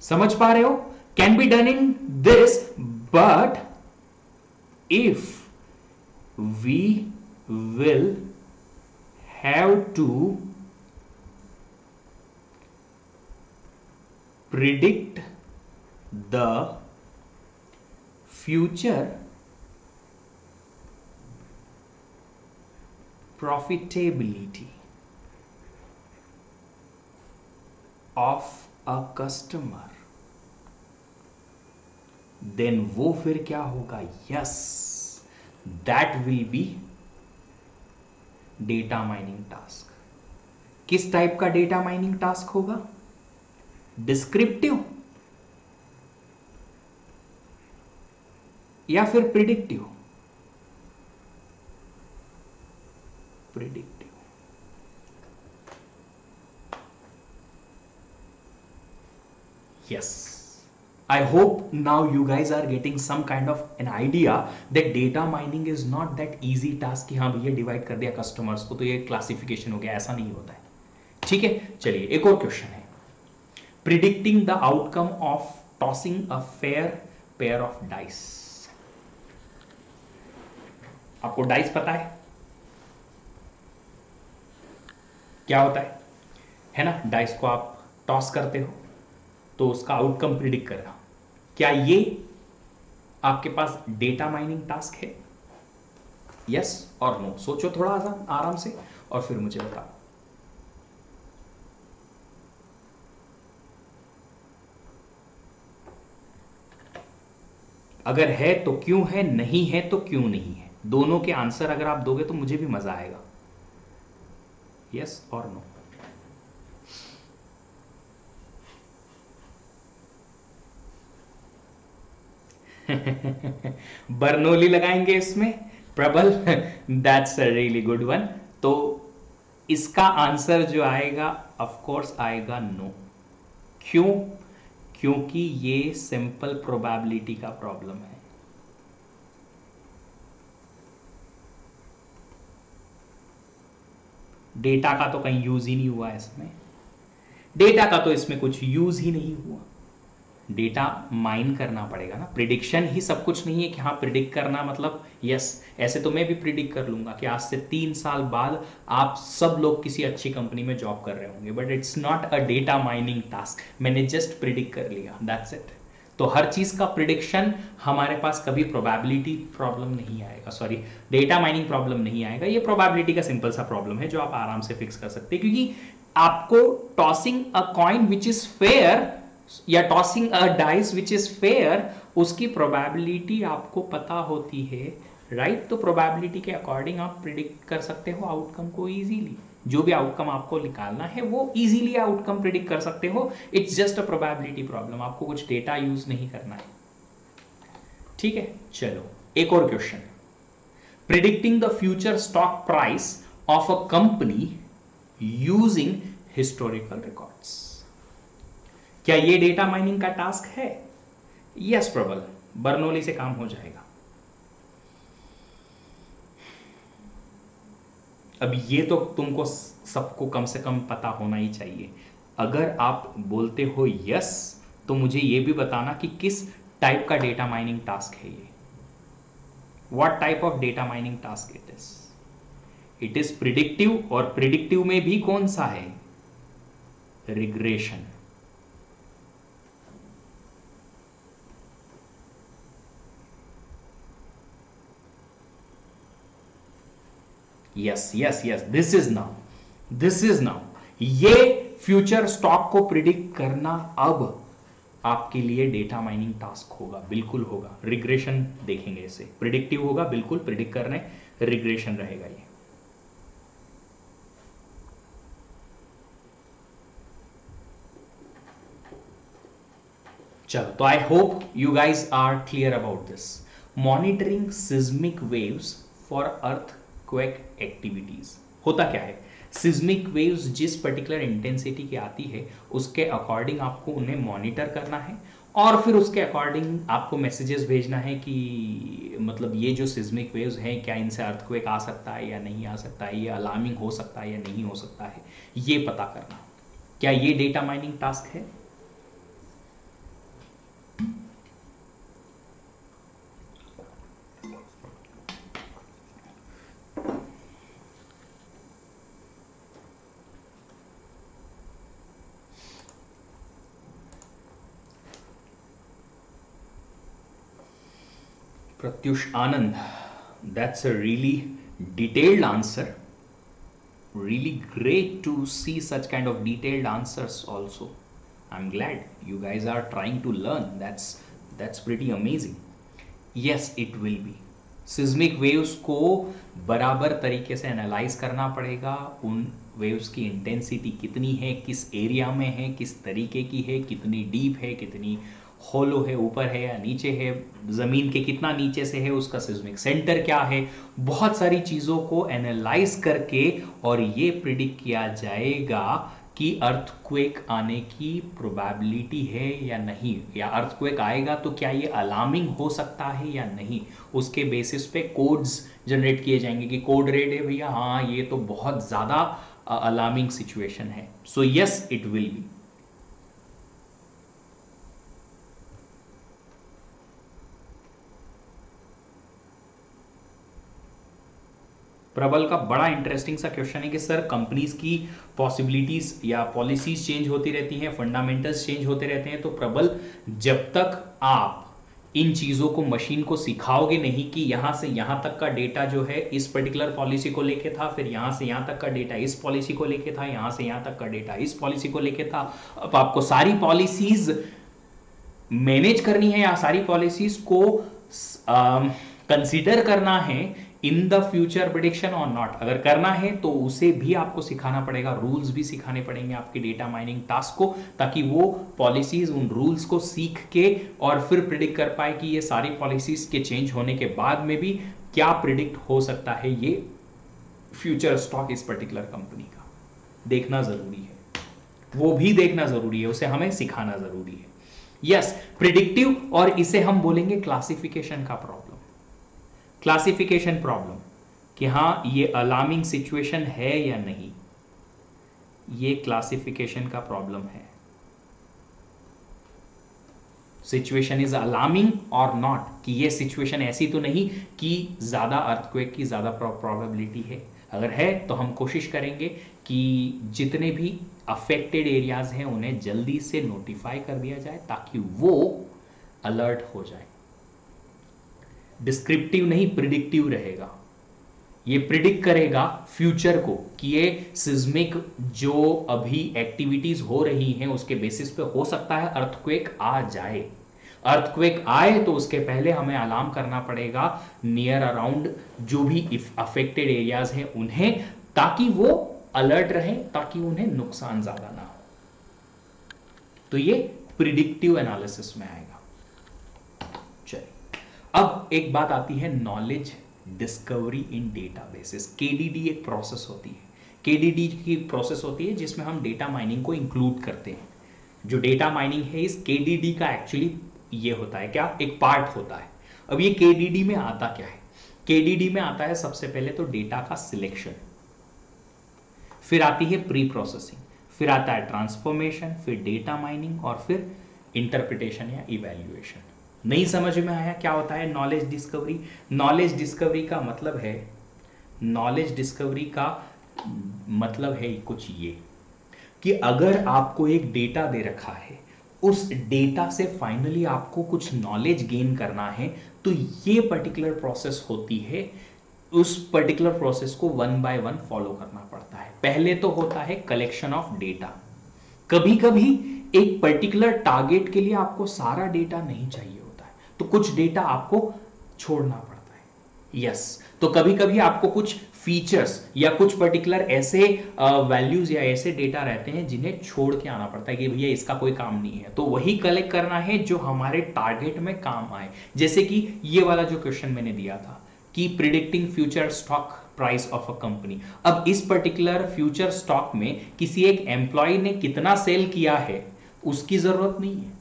समझ पा रहे हो? Can be done in this, but if we will have to predict the future profitability of a customer, then वो फिर क्या होगा? Yes, that will be data mining task. किस टाइप का डेटा माइनिंग टास्क होगा? डिस्क्रिप्टिव या फिर predictive? Predictive. Yes, I hope now you guys are getting some kind of an idea that data mining is not that easy task कि हाँ भैया divide कर दिया कस्टमर्स को तो ये क्लासिफिकेशन हो गया, ऐसा नहीं होता है। ठीक है, चलिए एक और क्वेश्चन है। Predicting the outcome of tossing a fair pair of dice. आपको डाइस पता है क्या होता है ना? डाइस को आप टॉस करते हो तो उसका आउटकम प्रिडिक्ट करना। क्या ये आपके पास डेटा माइनिंग टास्क है? यस और नो? सोचो थोड़ा आराम से और फिर मुझे बताओ। अगर है तो क्यों है, नहीं है तो क्यों नहीं है? दोनों के आंसर अगर आप दोगे तो मुझे भी मजा आएगा। यस और नो? बर्नौली लगाएंगे इसमें, प्रबल। That's a really good one. तो इसका आंसर जो आएगा ऑफ कोर्स आएगा नो। क्यों? क्योंकि ये सिंपल प्रोबेबिलिटी का प्रॉब्लम है। डेटा का तो कहीं यूज ही नहीं हुआ इसमें, डेटा का तो इसमें कुछ यूज ही नहीं हुआ। डेटा माइन करना पड़ेगा ना, प्रिडिक्शन ही सब कुछ नहीं है कि हाँ प्रिडिक्ट करना मतलब यस, ऐसे तो मैं भी प्रिडिक्ट कर लूंगा कि आज से 3 साल बाद आप सब लोग किसी अच्छी कंपनी में जॉब कर रहे होंगे, but it's not a data mining task. मैंने जस्ट प्रिडिक्ट कर लिया, दैट्स इट। तो हर चीज का प्रिडिक्शन हमारे पास कभी प्रोबेबिलिटी प्रॉब्लम नहीं आएगा, सॉरी डेटा माइनिंग प्रॉब्लम नहीं आएगा। ये प्रोबेबिलिटी का सिंपल सा प्रॉब्लम है जो आप आराम से फिक्स कर सकते हैं, क्योंकि आपको tossing a coin which is fair या tossing a dice which is fair, उसकी प्रोबेबिलिटी आपको पता होती है, राइट? तो प्रोबेबिलिटी के अकॉर्डिंग आप प्रिडिक्ट कर सकते हो आउटकम को इजीली। जो भी आउटकम आपको निकालना है वो इजीली आउटकम प्रिडिक्ट कर सकते हो। It's just a probability problem, आपको कुछ डेटा यूज नहीं करना है। ठीक है, चलो एक और question. Predicting the future stock price of a company using historical records. क्या ये डेटा माइनिंग का टास्क है? यस प्रबल, बर्नौली से काम हो जाएगा। अब ये तो तुमको सबको कम से कम पता होना ही चाहिए। अगर आप बोलते हो यस तो मुझे ये भी बताना कि किस टाइप का डेटा माइनिंग टास्क है ये। What type of data mining task it is? It is predictive, और प्रिडिक्टिव में भी कौन सा है? Regression. Yes yes yes, this is now ये फ्यूचर स्टॉक को प्रिडिक्ट करना अब आपके लिए डेटा माइनिंग टास्क होगा, बिल्कुल होगा। रिग्रेशन देखेंगे इसे, प्रिडिक्टिव होगा बिल्कुल प्रिडिक्ट करने, रिग्रेशन रहेगा ये। चलो, तो I hope you guys are clear about this. Monitoring seismic waves for earthquake activities. होता क्या है, सिस्मिक वेव्स जिस पर्टिकुलर इंटेंसिटी की आती है उसके अकॉर्डिंग आपको उन्हें मॉनिटर करना है, और फिर उसके अकॉर्डिंग आपको मैसेजेस भेजना है कि मतलब ये जो सिस्मिक वेव्स हैं क्या इनसे अर्थक्वेक आ सकता है या नहीं आ सकता है, ये अलार्मिंग हो सकता है या नहीं हो सकता है, ये पता करना। क्या ये डेटा माइनिंग टास्क है? Pratyush Anand, that's a really detailed answer. Really great to see such kind of detailed answers also. I'm glad you guys are trying to learn. That's pretty amazing. Yes, it will be. Seismic waves को बराबर तरीके से analyse करना पड़ेगा, उन waves की intensity कितनी है, किस एरिया में है, किस तरीके की है, कितनी डीप है, कितनी होलो है, ऊपर है या नीचे है, ज़मीन के कितना नीचे से है, उसका सिज्मिक सेंटर क्या है, बहुत सारी चीज़ों को एनालाइज करके और ये प्रिडिक्ट किया जाएगा कि अर्थक्वेक आने की प्रोबेबिलिटी है या नहीं, या अर्थक्वेक आएगा तो क्या ये अलार्मिंग हो सकता है या नहीं। उसके बेसिस पे कोड्स जनरेट किए जाएंगे कि कोड रेड है भैया, हाँ ये तो बहुत ज़्यादा अलार्मिंग सिचुएशन है। So yes, it will be. प्रबल का बड़ा इंटरेस्टिंग सा क्वेश्चन है कि सर कंपनीज की पॉसिबिलिटीज या पॉलिसीज चेंज होती रहती हैं, फंडामेंटल्स चेंज होते रहते हैं, तो प्रबल जब तक आप इन चीज़ों को मशीन को सिखाओगे नहीं कि यहाँ से यहाँ तक का डेटा जो है इस पर्टिकुलर पॉलिसी को लेके था, फिर यहाँ से यहाँ तक का डेटा इस पॉलिसी को लेके था, यहाँ से यहाँ तक का डेटा इस पॉलिसी को लेके था, अब आपको सारी पॉलिसीज मैनेज करनी है या सारी पॉलिसीज को कंसीडर करना है इन द फ्यूचर प्रेडिक्शन और नॉट। अगर करना है तो उसे भी आपको सिखाना पड़ेगा, रूल्स भी सिखाने पड़ेंगे आपके डेटा माइनिंग टास्क को, ताकि वो पॉलिसीज उन रूल्स को सीख के और फिर प्रिडिक्ट कर पाए कि ये सारी पॉलिसीज के चेंज होने के बाद में भी क्या प्रिडिक्ट हो सकता है ये फ्यूचर स्टॉक इस पर्टिकुलर कंपनी का। देखना जरूरी है, वो भी देखना जरूरी है, उसे हमें सिखाना जरूरी है। यस, प्रिडिक्टिव, और इसे हम बोलेंगे क्लासिफिकेशन का प्रॉब्लम, क्लासिफिकेशन प्रॉब्लम, कि हाँ ये अलार्मिंग सिचुएशन है या नहीं, ये क्लासिफिकेशन का प्रॉब्लम है। सिचुएशन इज अलार्मिंग और नॉट, कि ये सिचुएशन ऐसी तो नहीं कि ज्यादा अर्थक्वेक की ज्यादा प्रोबेबिलिटी है। अगर है तो हम कोशिश करेंगे कि जितने भी अफेक्टेड एरियाज हैं उन्हें जल्दी से नोटिफाई कर दिया जाए ताकि वो अलर्ट हो जाए। डिस्क्रिप्टिव नहीं, प्रिडिक्टिव रहेगा, ये प्रिडिक्ट करेगा फ्यूचर को कि ये सिज्मिक जो अभी एक्टिविटीज हो रही हैं उसके बेसिस पे हो सकता है अर्थक्वेक आ जाए। अर्थक्वेक आए तो उसके पहले हमें अलार्म करना पड़ेगा नियर अराउंड जो भी अफेक्टेड एरियाज हैं उन्हें, ताकि वो अलर्ट रहे, ताकि उन्हें नुकसान ज्यादा ना हो। तो ये प्रिडिक्टिव एनालिसिस में आएगा। चलिए, अब एक बात आती है नॉलेज डिस्कवरी इन डेटाबेसेस। केडीडी एक प्रोसेस होती है, केडीडी की प्रोसेस होती है जिसमें हम डेटा माइनिंग को इंक्लूड करते हैं। जो डेटा माइनिंग है इस केडीडी का एक्चुअली ये होता है क्या, एक पार्ट होता है। अब ये केडीडी में आता क्या है, केडीडी में आता है सबसे पहले तो डेटा का सिलेक्शन, फिर आती है प्री प्रोसेसिंग, फिर आता है ट्रांसफॉर्मेशन, फिर डेटा माइनिंग और फिर इंटरप्रिटेशन या इवैल्यूएशन। नहीं समझ में आया क्या होता है नॉलेज डिस्कवरी? नॉलेज डिस्कवरी का मतलब है, नॉलेज डिस्कवरी का मतलब है कुछ ये कि अगर आपको एक डेटा दे रखा है, उस डेटा से फाइनली आपको कुछ नॉलेज गेन करना है, तो ये पर्टिकुलर प्रोसेस होती है। उस पर्टिकुलर प्रोसेस को वन बाय वन फॉलो करना पड़ता है। पहले तो होता है कलेक्शन ऑफ डेटा। कभी कभी एक पर्टिकुलर टारगेट के लिए आपको सारा डेटा नहीं चाहिए होता है, तो कुछ डेटा आपको छोड़ना पड़ता है। यस तो कभी कभी आपको कुछ फीचर्स या कुछ पर्टिकुलर ऐसे वैल्यूज या ऐसे डेटा रहते हैं जिन्हें छोड़ के आना पड़ता है कि भैया इसका कोई काम नहीं है, तो वही कलेक्ट करना है जो हमारे टारगेट में काम आए। जैसे कि ये वाला जो क्वेश्चन मैंने दिया था कि predicting future stock price of a company. अब इस पर्टिकुलर फ्यूचर स्टॉक में किसी एक एम्प्लॉय ने कितना सेल किया है उसकी जरूरत नहीं है,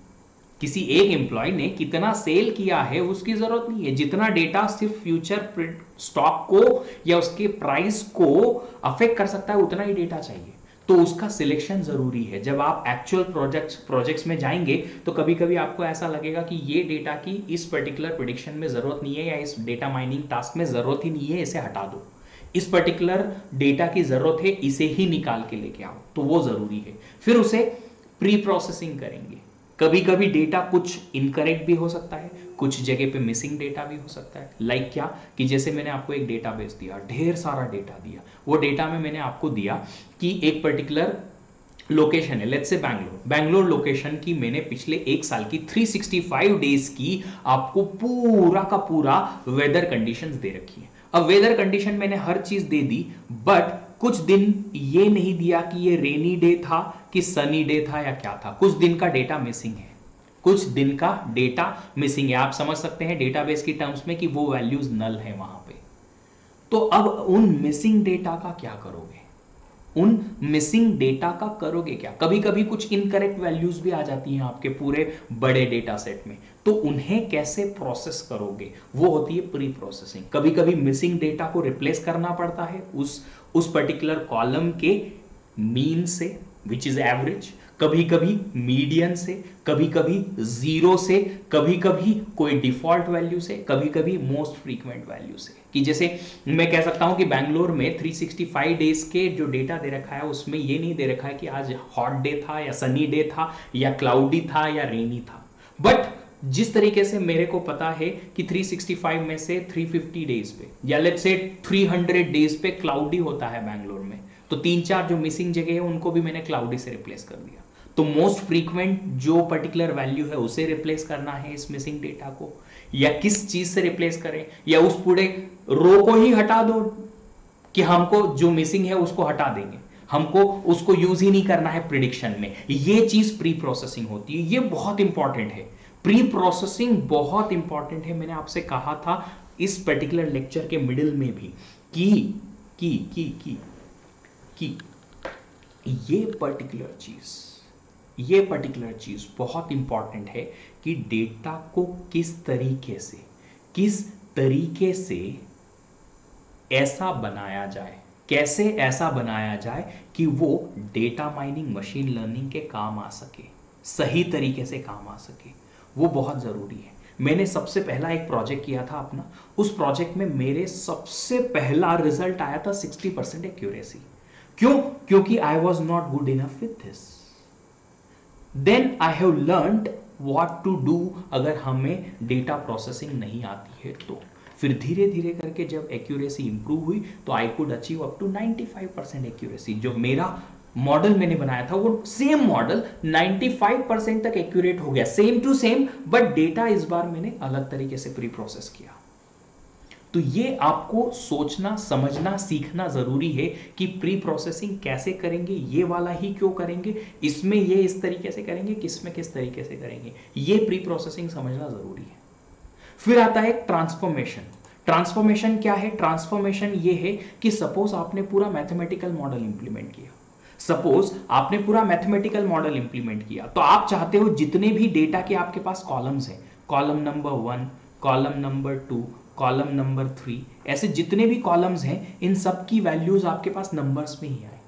किसी एक एम्प्लॉय ने कितना सेल किया है उसकी जरूरत नहीं है, जितना डेटा सिर्फ फ्यूचर स्टॉक को या उसके प्राइस को अफेक्ट कर सकता है उतना ही डेटा चाहिए। तो उसका सिलेक्शन जरूरी है। जब आप एक्चुअल प्रोजेक्ट्स में जाएंगे तो कभी कभी आपको ऐसा लगेगा कि ये डेटा की इस पर्टिकुलर प्रिडिक्शन में जरूरत नहीं है या इस डेटा माइनिंग टास्क में जरूरत ही नहीं है, इसे हटा दो। इस पर्टिकुलर डेटा की जरूरत है, इसे ही निकाल के लेके आओ, तो वो जरूरी है। फिर उसे प्री प्रोसेसिंग करेंगे। कभी कभी डेटा कुछ इनकरेक्ट भी हो सकता है, कुछ जगह पे मिसिंग डेटा भी हो सकता है। लाइक क्या कि जैसे मैंने आपको एक डेटाबेस दिया, ढेर सारा डेटा दिया, वो डेटा में मैंने आपको दिया कि एक पर्टिकुलर लोकेशन है, लेट्स से बैंगलोर लोकेशन की मैंने पिछले एक साल की 365 डेज की आपको पूरा का पूरा वेदर कंडीशंस दे रखी है। अब वेदर कंडीशन मैंने हर चीज दे दी, बट कुछ दिन ये नहीं दिया कि ये रेनी डे था कि सनी डे था या क्या था। कुछ दिन का डेटा मिसिंग है, कुछ दिन का डेटा मिसिंग है। आप समझ सकते हैं डेटाबेस की टर्म्स में कि वो वैल्यूज नल है वहां पे। तो अब उन मिसिंग डेटा का क्या करोगे, उन मिसिंग डेटा का करोगे क्या। कभी कभी कुछ इनकरेक्ट वैल्यूज भी आ जाती हैं आपके पूरे बड़े डेटा सेट में, तो उन्हें कैसे प्रोसेस करोगे, वो होती है प्री प्रोसेसिंग। कभी कभी मिसिंग डेटा को रिप्लेस करना पड़ता है उस पर्टिकुलर कॉलम के मीन से, विच इज एवरेज, कभी कभी मीडियन से, कभी कभी जीरो से, कभी कभी कोई डिफॉल्ट वैल्यू से, कभी कभी मोस्ट फ्रीक्वेंट वैल्यू से। कि जैसे मैं कह सकता हूं कि बैंगलोर में 365 डेज के जो डेटा दे रखा है उसमें ये नहीं दे रखा है कि आज हॉट डे था या सनी डे था या क्लाउडी था या रेनी था। बट जिस तरीके से मेरे को पता है कि 365 में से 350 डेज पे या लेट्स से 300 डेज पे क्लाउडी होता है बैंगलोर में, तो 3-4 जो मिसिंग जगह है उनको भी मैंने क्लाउडी से रिप्लेस कर दिया। तो मोस्ट फ्रीक्वेंट जो पर्टिकुलर वैल्यू है उसे रिप्लेस करना है इस मिसिंग डेटा को, या किस चीज से रिप्लेस करें, या उस पूरे रो को ही हटा दो कि हमको जो मिसिंग है उसको हटा देंगे, हमको उसको यूज ही नहीं करना है प्रिडिक्शन में। ये चीज प्री प्रोसेसिंग होती है। ये बहुत इंपॉर्टेंट है, प्री प्रोसेसिंग बहुत इंपॉर्टेंट है। मैंने आपसे कहा था इस पर्टिकुलर लेक्चर के मिडिल में भी कि ये पर्टिकुलर चीज बहुत इंपॉर्टेंट है कि डेटा को किस तरीके से ऐसा बनाया जाए, कैसे ऐसा बनाया जाए कि वो डेटा माइनिंग मशीन लर्निंग के काम आ सके, सही तरीके से काम आ सके, वो बहुत जरूरी है। मैंने सबसे पहला एक प्रोजेक्ट किया था अपना, उस प्रोजेक्ट में मेरे सबसे पहला रिजल्ट आया था 60% एक्यूरेसी। क्यों? क्योंकि I was not good enough with this. Then I have learned what to do अगर हमें डेटा प्रोसेसिंग नहीं आती है तो। फिर धीरे धीरे करके जब एक्यूरेसी इंप्रूव हुई तो I could achieve up to 95% accuracy. जो मेरा मॉडल मैंने बनाया था वो सेम मॉडल 95% तक एक्यूरेट हो गया, same to same, but data इस बार मैंने अलग तरीके से प्री प्रोसेस किया। तो ये आपको सोचना, समझना, सीखना जरूरी है कि प्री प्रोसेसिंग कैसे करेंगे, ये वाला ही क्यों करेंगे, इसमें ये इस तरीके से करेंगे, किसमें किस तरीके से करेंगे, ये प्री प्रोसेसिंग समझना जरूरी है। फिर आता है ट्रांसफॉर्मेशन। ट्रांसफॉर्मेशन क्या है? ट्रांसफॉर्मेशन ये है कि सपोज आपने पूरा मैथमेटिकल मॉडल इंप्लीमेंट किया, तो आप चाहते हो जितने भी डेटा के आपके पास कॉलम्स हैं, column number 1, column number 2, column number 3, ऐसे जितने भी कॉलम्स हैं इन सब की वैल्यूज आपके पास नंबर्स में ही आए,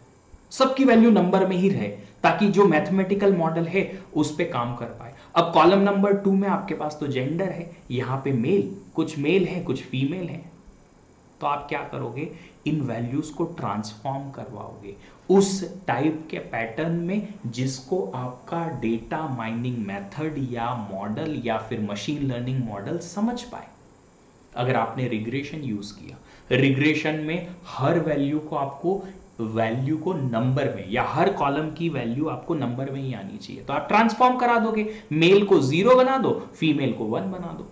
सबकी वैल्यू नंबर में ही रहे, ताकि जो मैथमेटिकल मॉडल है उस पे काम कर पाए। अब कॉलम नंबर 2 में आपके पास तो जेंडर है, यहां पे कुछ मेल है, कुछ फीमेल है, तो आप क्या करोगे, इन वैल्यूज को ट्रांसफॉर्म करवाओगे उस टाइप के पैटर्न में जिसको आपका डेटा माइनिंग मेथड या मॉडल या फिर मशीन लर्निंग मॉडल समझ पाए। अगर आपने रिग्रेशन यूज किया, रिग्रेशन में हर वैल्यू को नंबर में, या हर कॉलम की वैल्यू आपको नंबर में ही आनी चाहिए, तो आप ट्रांसफॉर्म करा दोगे, मेल को 0 बना दो, फीमेल को 1 बना दो।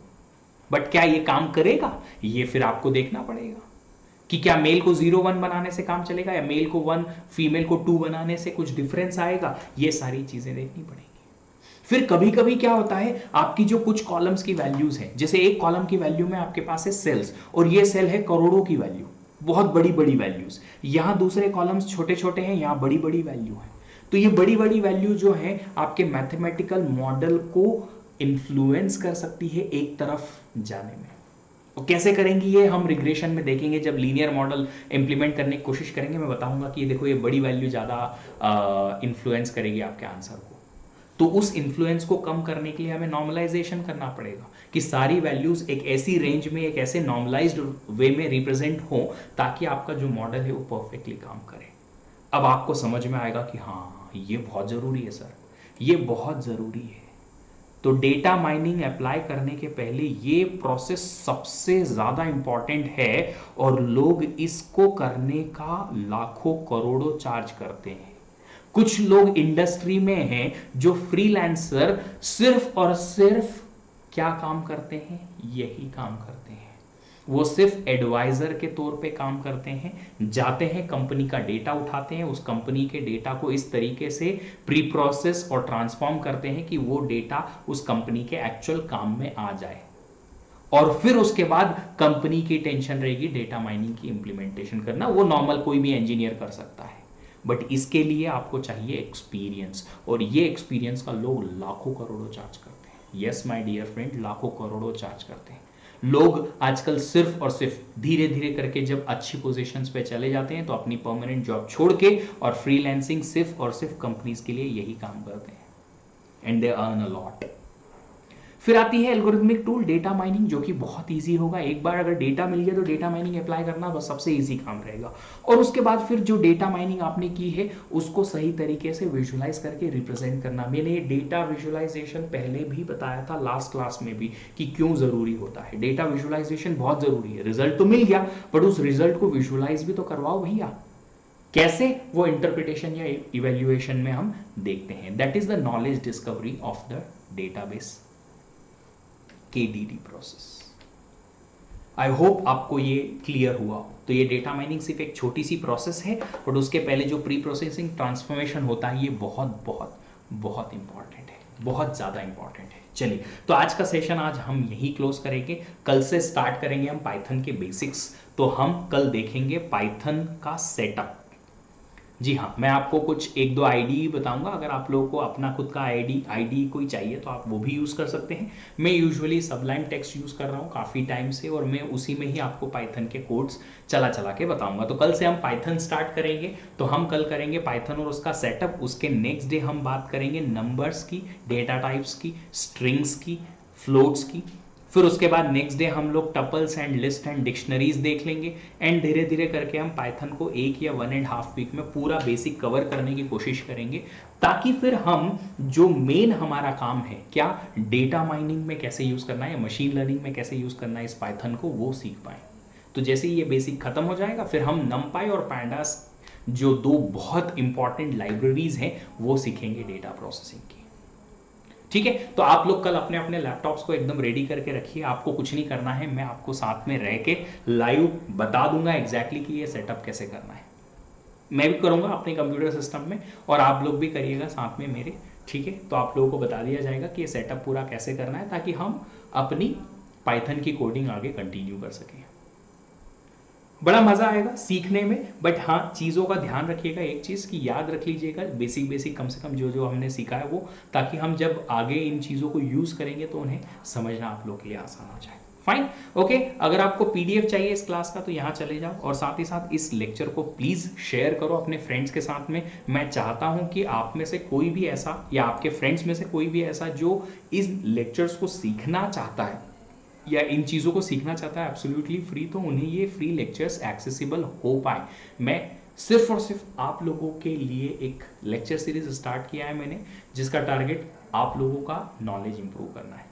बट क्या ये काम करेगा, ये फिर आपको देखना पड़ेगा कि क्या मेल को 0 1 बनाने से काम चलेगा या मेल को 1 फीमेल को 2 बनाने से कुछ डिफरेंस आएगा, ये सारी चीजें देखनी पड़ेगी। फिर कभी कभी क्या होता है, आपकी जो कुछ कॉलम्स की वैल्यूज है, जैसे एक कॉलम की वैल्यू में आपके पास है सेल्स और ये सेल है करोड़ों की वैल्यू, बहुत बड़ी बड़ी वैल्यूज, यहां दूसरे कॉलम्स छोटे छोटे हैं, यहां बड़ी बड़ी वैल्यू है। तो ये बड़ी बड़ी वैल्यू जो है आपके मैथमेटिकल मॉडल को इन्फ्लुएंस कर सकती है एक तरफ जाने में। और कैसे करेंगी ये हम रिग्रेशन में देखेंगे, जब लीनियर मॉडल इंप्लीमेंट करने की कोशिश करेंगे मैं बताऊंगा कि ये देखो ये बड़ी वैल्यू ज्यादा इन्फ्लुएंस करेगी आपके आंसर को। तो उस इन्फ्लुएंस को कम करने के लिए हमें नॉर्मलाइजेशन करना पड़ेगा कि सारी वैल्यूज एक ऐसी रेंज में, एक ऐसे नॉर्मलाइज्ड वे में रिप्रेजेंट हो ताकि आपका जो मॉडल है वो परफेक्टली काम करे। अब आपको समझ में आएगा कि हाँ ये बहुत जरूरी है सर, ये बहुत जरूरी है। तो डेटा माइनिंग अप्लाई करने के पहले ये प्रोसेस सबसे ज्यादा इंपॉर्टेंट है और लोग इसको करने का लाखों करोड़ों चार्ज करते हैं। कुछ लोग इंडस्ट्री में हैं जो फ्रीलांसर सिर्फ और सिर्फ क्या काम करते हैं, यही काम करते हैं। वो सिर्फ एडवाइजर के तौर पे काम करते हैं, जाते हैं कंपनी का डेटा उठाते हैं, उस कंपनी के डेटा को इस तरीके से प्री प्रोसेस और ट्रांसफॉर्म करते हैं कि वो डेटा उस कंपनी के एक्चुअल काम में आ जाए। और फिर उसके बाद कंपनी की टेंशन रहेगी डेटा माइनिंग की इंप्लीमेंटेशन करना, वो नॉर्मल कोई भी इंजीनियर कर सकता है। बट इसके लिए आपको चाहिए एक्सपीरियंस, और ये एक्सपीरियंस का लोग लाखों करोड़ों चार्ज करते हैं। यस माय डियर फ्रेंड, लाखों करोड़ों चार्ज करते हैं लोग आजकल। सिर्फ और सिर्फ धीरे धीरे करके जब अच्छी पोजीशंस पे चले जाते हैं तो अपनी परमानेंट जॉब छोड़ के और फ्रीलांसिंग सिर्फ और सिर्फ कंपनीज के लिए यही काम करते हैं and they earn a lot. फिर आती है एल्गोरिथमिक टूल डेटा माइनिंग, जो कि बहुत इजी होगा। एक बार अगर डेटा मिल गया तो डेटा माइनिंग अप्लाई करना बस सबसे इजी काम रहेगा। और उसके बाद फिर जो डेटा माइनिंग आपने की है उसको सही तरीके से विजुअलाइज करके रिप्रेजेंट करना। मैंने ये डेटा विजुअलाइजेशन पहले भी बताया था लास्ट क्लास में भी कि क्यों जरूरी होता है। डेटा विजुअलाइजेशन बहुत जरूरी है। रिजल्ट तो मिल गया बट उस रिजल्ट को विजुअलाइज भी तो करवाओ भैया। कैसे, वो इंटरप्रिटेशन या इवेल्युएशन में हम देखते हैं। That is the knowledge discovery of the database, KDD process. I hope आपको ये क्लियर हुआ। तो ये डेटा माइनिंग सिर्फ एक छोटी सी प्रोसेस है बट उसके पहले जो प्री प्रोसेसिंग ट्रांसफॉर्मेशन होता है ये बहुत बहुत बहुत इंपॉर्टेंट है, बहुत ज़्यादा इंपॉर्टेंट है। चलिए, तो आज का सेशन आज हम यही क्लोज करेंगे। कल से स्टार्ट करेंगे हम पाइथन के बेसिक्स। तो हम कल देखेंगे पाइथन का सेटअप। जी हाँ, मैं आपको कुछ 1-2 आईडी बताऊंगा। अगर आप लोगों को अपना खुद का आईडी कोई चाहिए तो आप वो भी यूज़ कर सकते हैं। मैं यूजुअली सबलाइम टेक्स्ट यूज़ कर रहा हूँ काफ़ी टाइम से और मैं उसी में ही आपको पाइथन के कोड्स चला के बताऊंगा। तो कल से हम पाइथन स्टार्ट करेंगे। तो हम कल करेंगे पाइथन और उसका सेटअप। उसके नेक्स्ट डे हम बात करेंगे नंबर्स की, डेटा टाइप्स की, स्ट्रिंग्स की, फ्लोट्स की। फिर उसके बाद नेक्स्ट डे हम लोग tuples and list and dictionaries देख लेंगे। एंड धीरे धीरे करके हम पाइथन को 1 या 1.5 वीक में पूरा बेसिक कवर करने की कोशिश करेंगे, ताकि फिर हम जो मेन हमारा काम है, क्या डेटा माइनिंग में कैसे यूज करना है या मशीन लर्निंग में कैसे यूज करना है इस पाइथन को, वो सीख पाए। तो जैसे ही ये बेसिक खत्म हो जाएगा फिर हम नमपाई और पैंडास, जो 2 बहुत इंपॉर्टेंट लाइब्रेरीज हैं, वो सीखेंगे डेटा प्रोसेसिंग की। ठीक है, तो आप लोग कल अपने अपने लैपटॉप्स को एकदम रेडी करके रखिए। आपको कुछ नहीं करना है, मैं आपको साथ में रह के लाइव बता दूंगा एग्जैक्टली कि ये सेटअप कैसे करना है। मैं भी करूंगा अपने कंप्यूटर सिस्टम में और आप लोग भी करिएगा साथ में मेरे। ठीक है, तो आप लोगों को बता दिया जाएगा कि ये सेटअप पूरा कैसे करना है, ताकि हम अपनी पाइथन की कोडिंग आगे कंटिन्यू कर सकें। बड़ा मजा आएगा सीखने में। बट हाँ, चीज़ों का ध्यान रखिएगा, एक चीज़ की याद रख लीजिएगा, बेसिक कम से कम जो हमने सीखा है वो, ताकि हम जब आगे इन चीज़ों को यूज़ करेंगे तो उन्हें समझना आप लोग के लिए आसान हो जाए। Fine, okay. अगर आपको PDF चाहिए इस क्लास का तो यहाँ चले जाओ और साथ ही साथ इस लेक्चर को प्लीज़ शेयर करो अपने फ्रेंड्स के साथ में। मैं चाहता हूँ कि आप में से कोई भी ऐसा या आपके फ्रेंड्स में से कोई भी ऐसा जो इस लेक्चर्स को सीखना चाहता है या इन चीज़ों को सीखना चाहता है एब्सोल्युटली फ्री, तो उन्हें ये फ्री लेक्चर्स एक्सेसिबल हो पाए। मैं सिर्फ और सिर्फ आप लोगों के लिए एक लेक्चर सीरीज स्टार्ट किया है मैंने, जिसका टारगेट आप लोगों का नॉलेज इंप्रूव करना है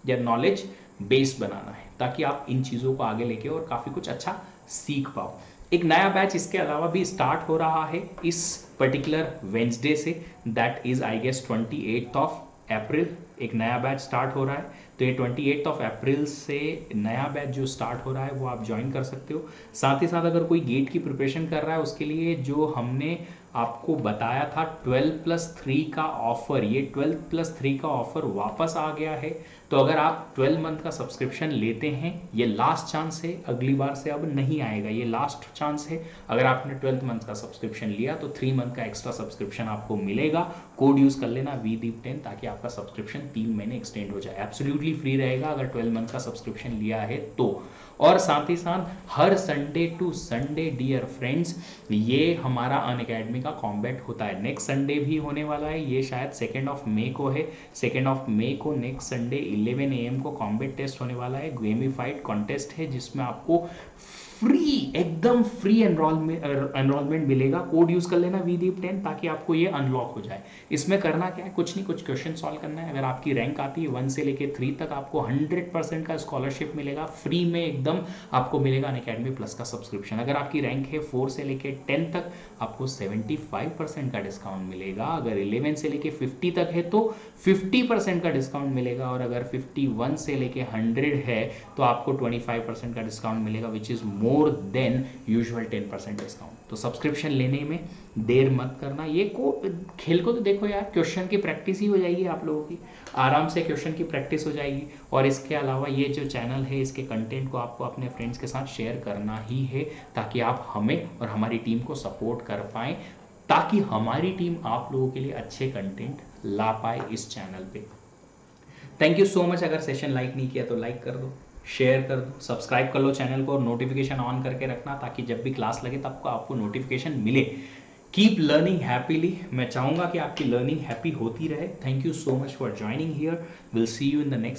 या नॉलेज बेस बनाना है, ताकि आप इन चीज़ों को आगे लेके और काफ़ी कुछ अच्छा सीख पाओ। एक नया बैच इसके अलावा भी स्टार्ट हो रहा है इस पर्टिकुलर वेंसडे से, दैट इज आई गेस 28 अप्रैल एक नया बैच स्टार्ट हो रहा है, तो ये 28 अप्रैल से नया बैच जो स्टार्ट हो रहा है वो आप ज्वाइन कर सकते हो। साथ ही साथ अगर कोई गेट की प्रिपरेशन कर रहा है उसके लिए जो हमने आपको बताया था 12+3 का ऑफर, ये 12+3 का ऑफर वापस आ गया है। तो अगर आप 12 मंथ का सब्सक्रिप्शन लेते हैं, ये लास्ट चांस है, अगली बार से अब नहीं आएगा, ये लास्ट चांस है। अगर आपने 12 मंथ का सब्सक्रिप्शन लिया तो 3 मंथ का एक्स्ट्रा सब्सक्रिप्शन आपको मिलेगा। कोड यूज कर लेना VDEEP10 ताकि आपका सब्सक्रिप्शन 3 महीने एक्सटेंड हो जाए। एब्सोल्युटली फ्री रहेगा अगर 12 मंथ का सब्सक्रिप्शन लिया है तो। और साथ ही साथ हर Sunday to Sunday dear friends, ये हमारा अनअकैडमी का कॉम्बैट होता है। नेक्स्ट संडे भी होने वाला है, ये शायद 2 मई को है। 2 मई को नेक्स्ट संडे 11 AM को कॉम्बैट टेस्ट होने वाला है। गेमिफाइड कॉन्टेस्ट है जिसमें आपको फ्री, एकदम फ्री एनरोलमेंट मिलेगा। कोड यूज कर लेना VDEEP10 ताकि आपको ये अनलॉक हो जाए। इसमें करना क्या है, कुछ नहीं, कुछ क्वेश्चन सॉल्व करना है। अगर आपकी रैंक आती है 1 से लेके 3 तक, आपको 100% का स्कॉलरशिप मिलेगा, फ्री में एकदम आपको मिलेगा अनअकैडमी प्लस का सब्सक्रिप्शन। अगर आपकी रैंक है 4 से लेके 10 तक, आपको 75% का डिस्काउंट मिलेगा। अगर 11 से लेके 50 तक है तो 50% का डिस्काउंट मिलेगा। और अगर 51 से लेके 100 है तो आपको 25% का डिस्काउंट मिलेगा, which is more than usual 10% discount. तो सब्सक्रिप्शन लेने में देर मत करना। ये खेल को तो देखो यार, क्वेश्चन की प्रैक्टिस ही हो जाएगी आप लोगों की, आराम से क्वेश्चन की प्रैक्टिस हो जाएगी। और इसके अलावा ये जो चैनल है, इसके कंटेंट को आपको अपने फ्रेंड्स के साथ शेयर करना ही है ताकि आप हमें और हमारी टीम को सपोर्ट कर पाएं, ताकि हमारी टीम आप लोगों के लिए अच्छे कंटेंट ला पाए इस चैनल पे। Thank you so much. अगर सेशन लाइक नहीं किया तो लाइक कर दो, शेयर कर दो, सब्सक्राइब कर लो चैनल को और नोटिफिकेशन ऑन करके रखना ताकि जब भी क्लास लगे तब आपको नोटिफिकेशन मिले। Keep learning happily. मैं चाहूंगा कि आपकी लर्निंग हैप्पी होती रहे। Thank you so much for joining here. Will see you in the next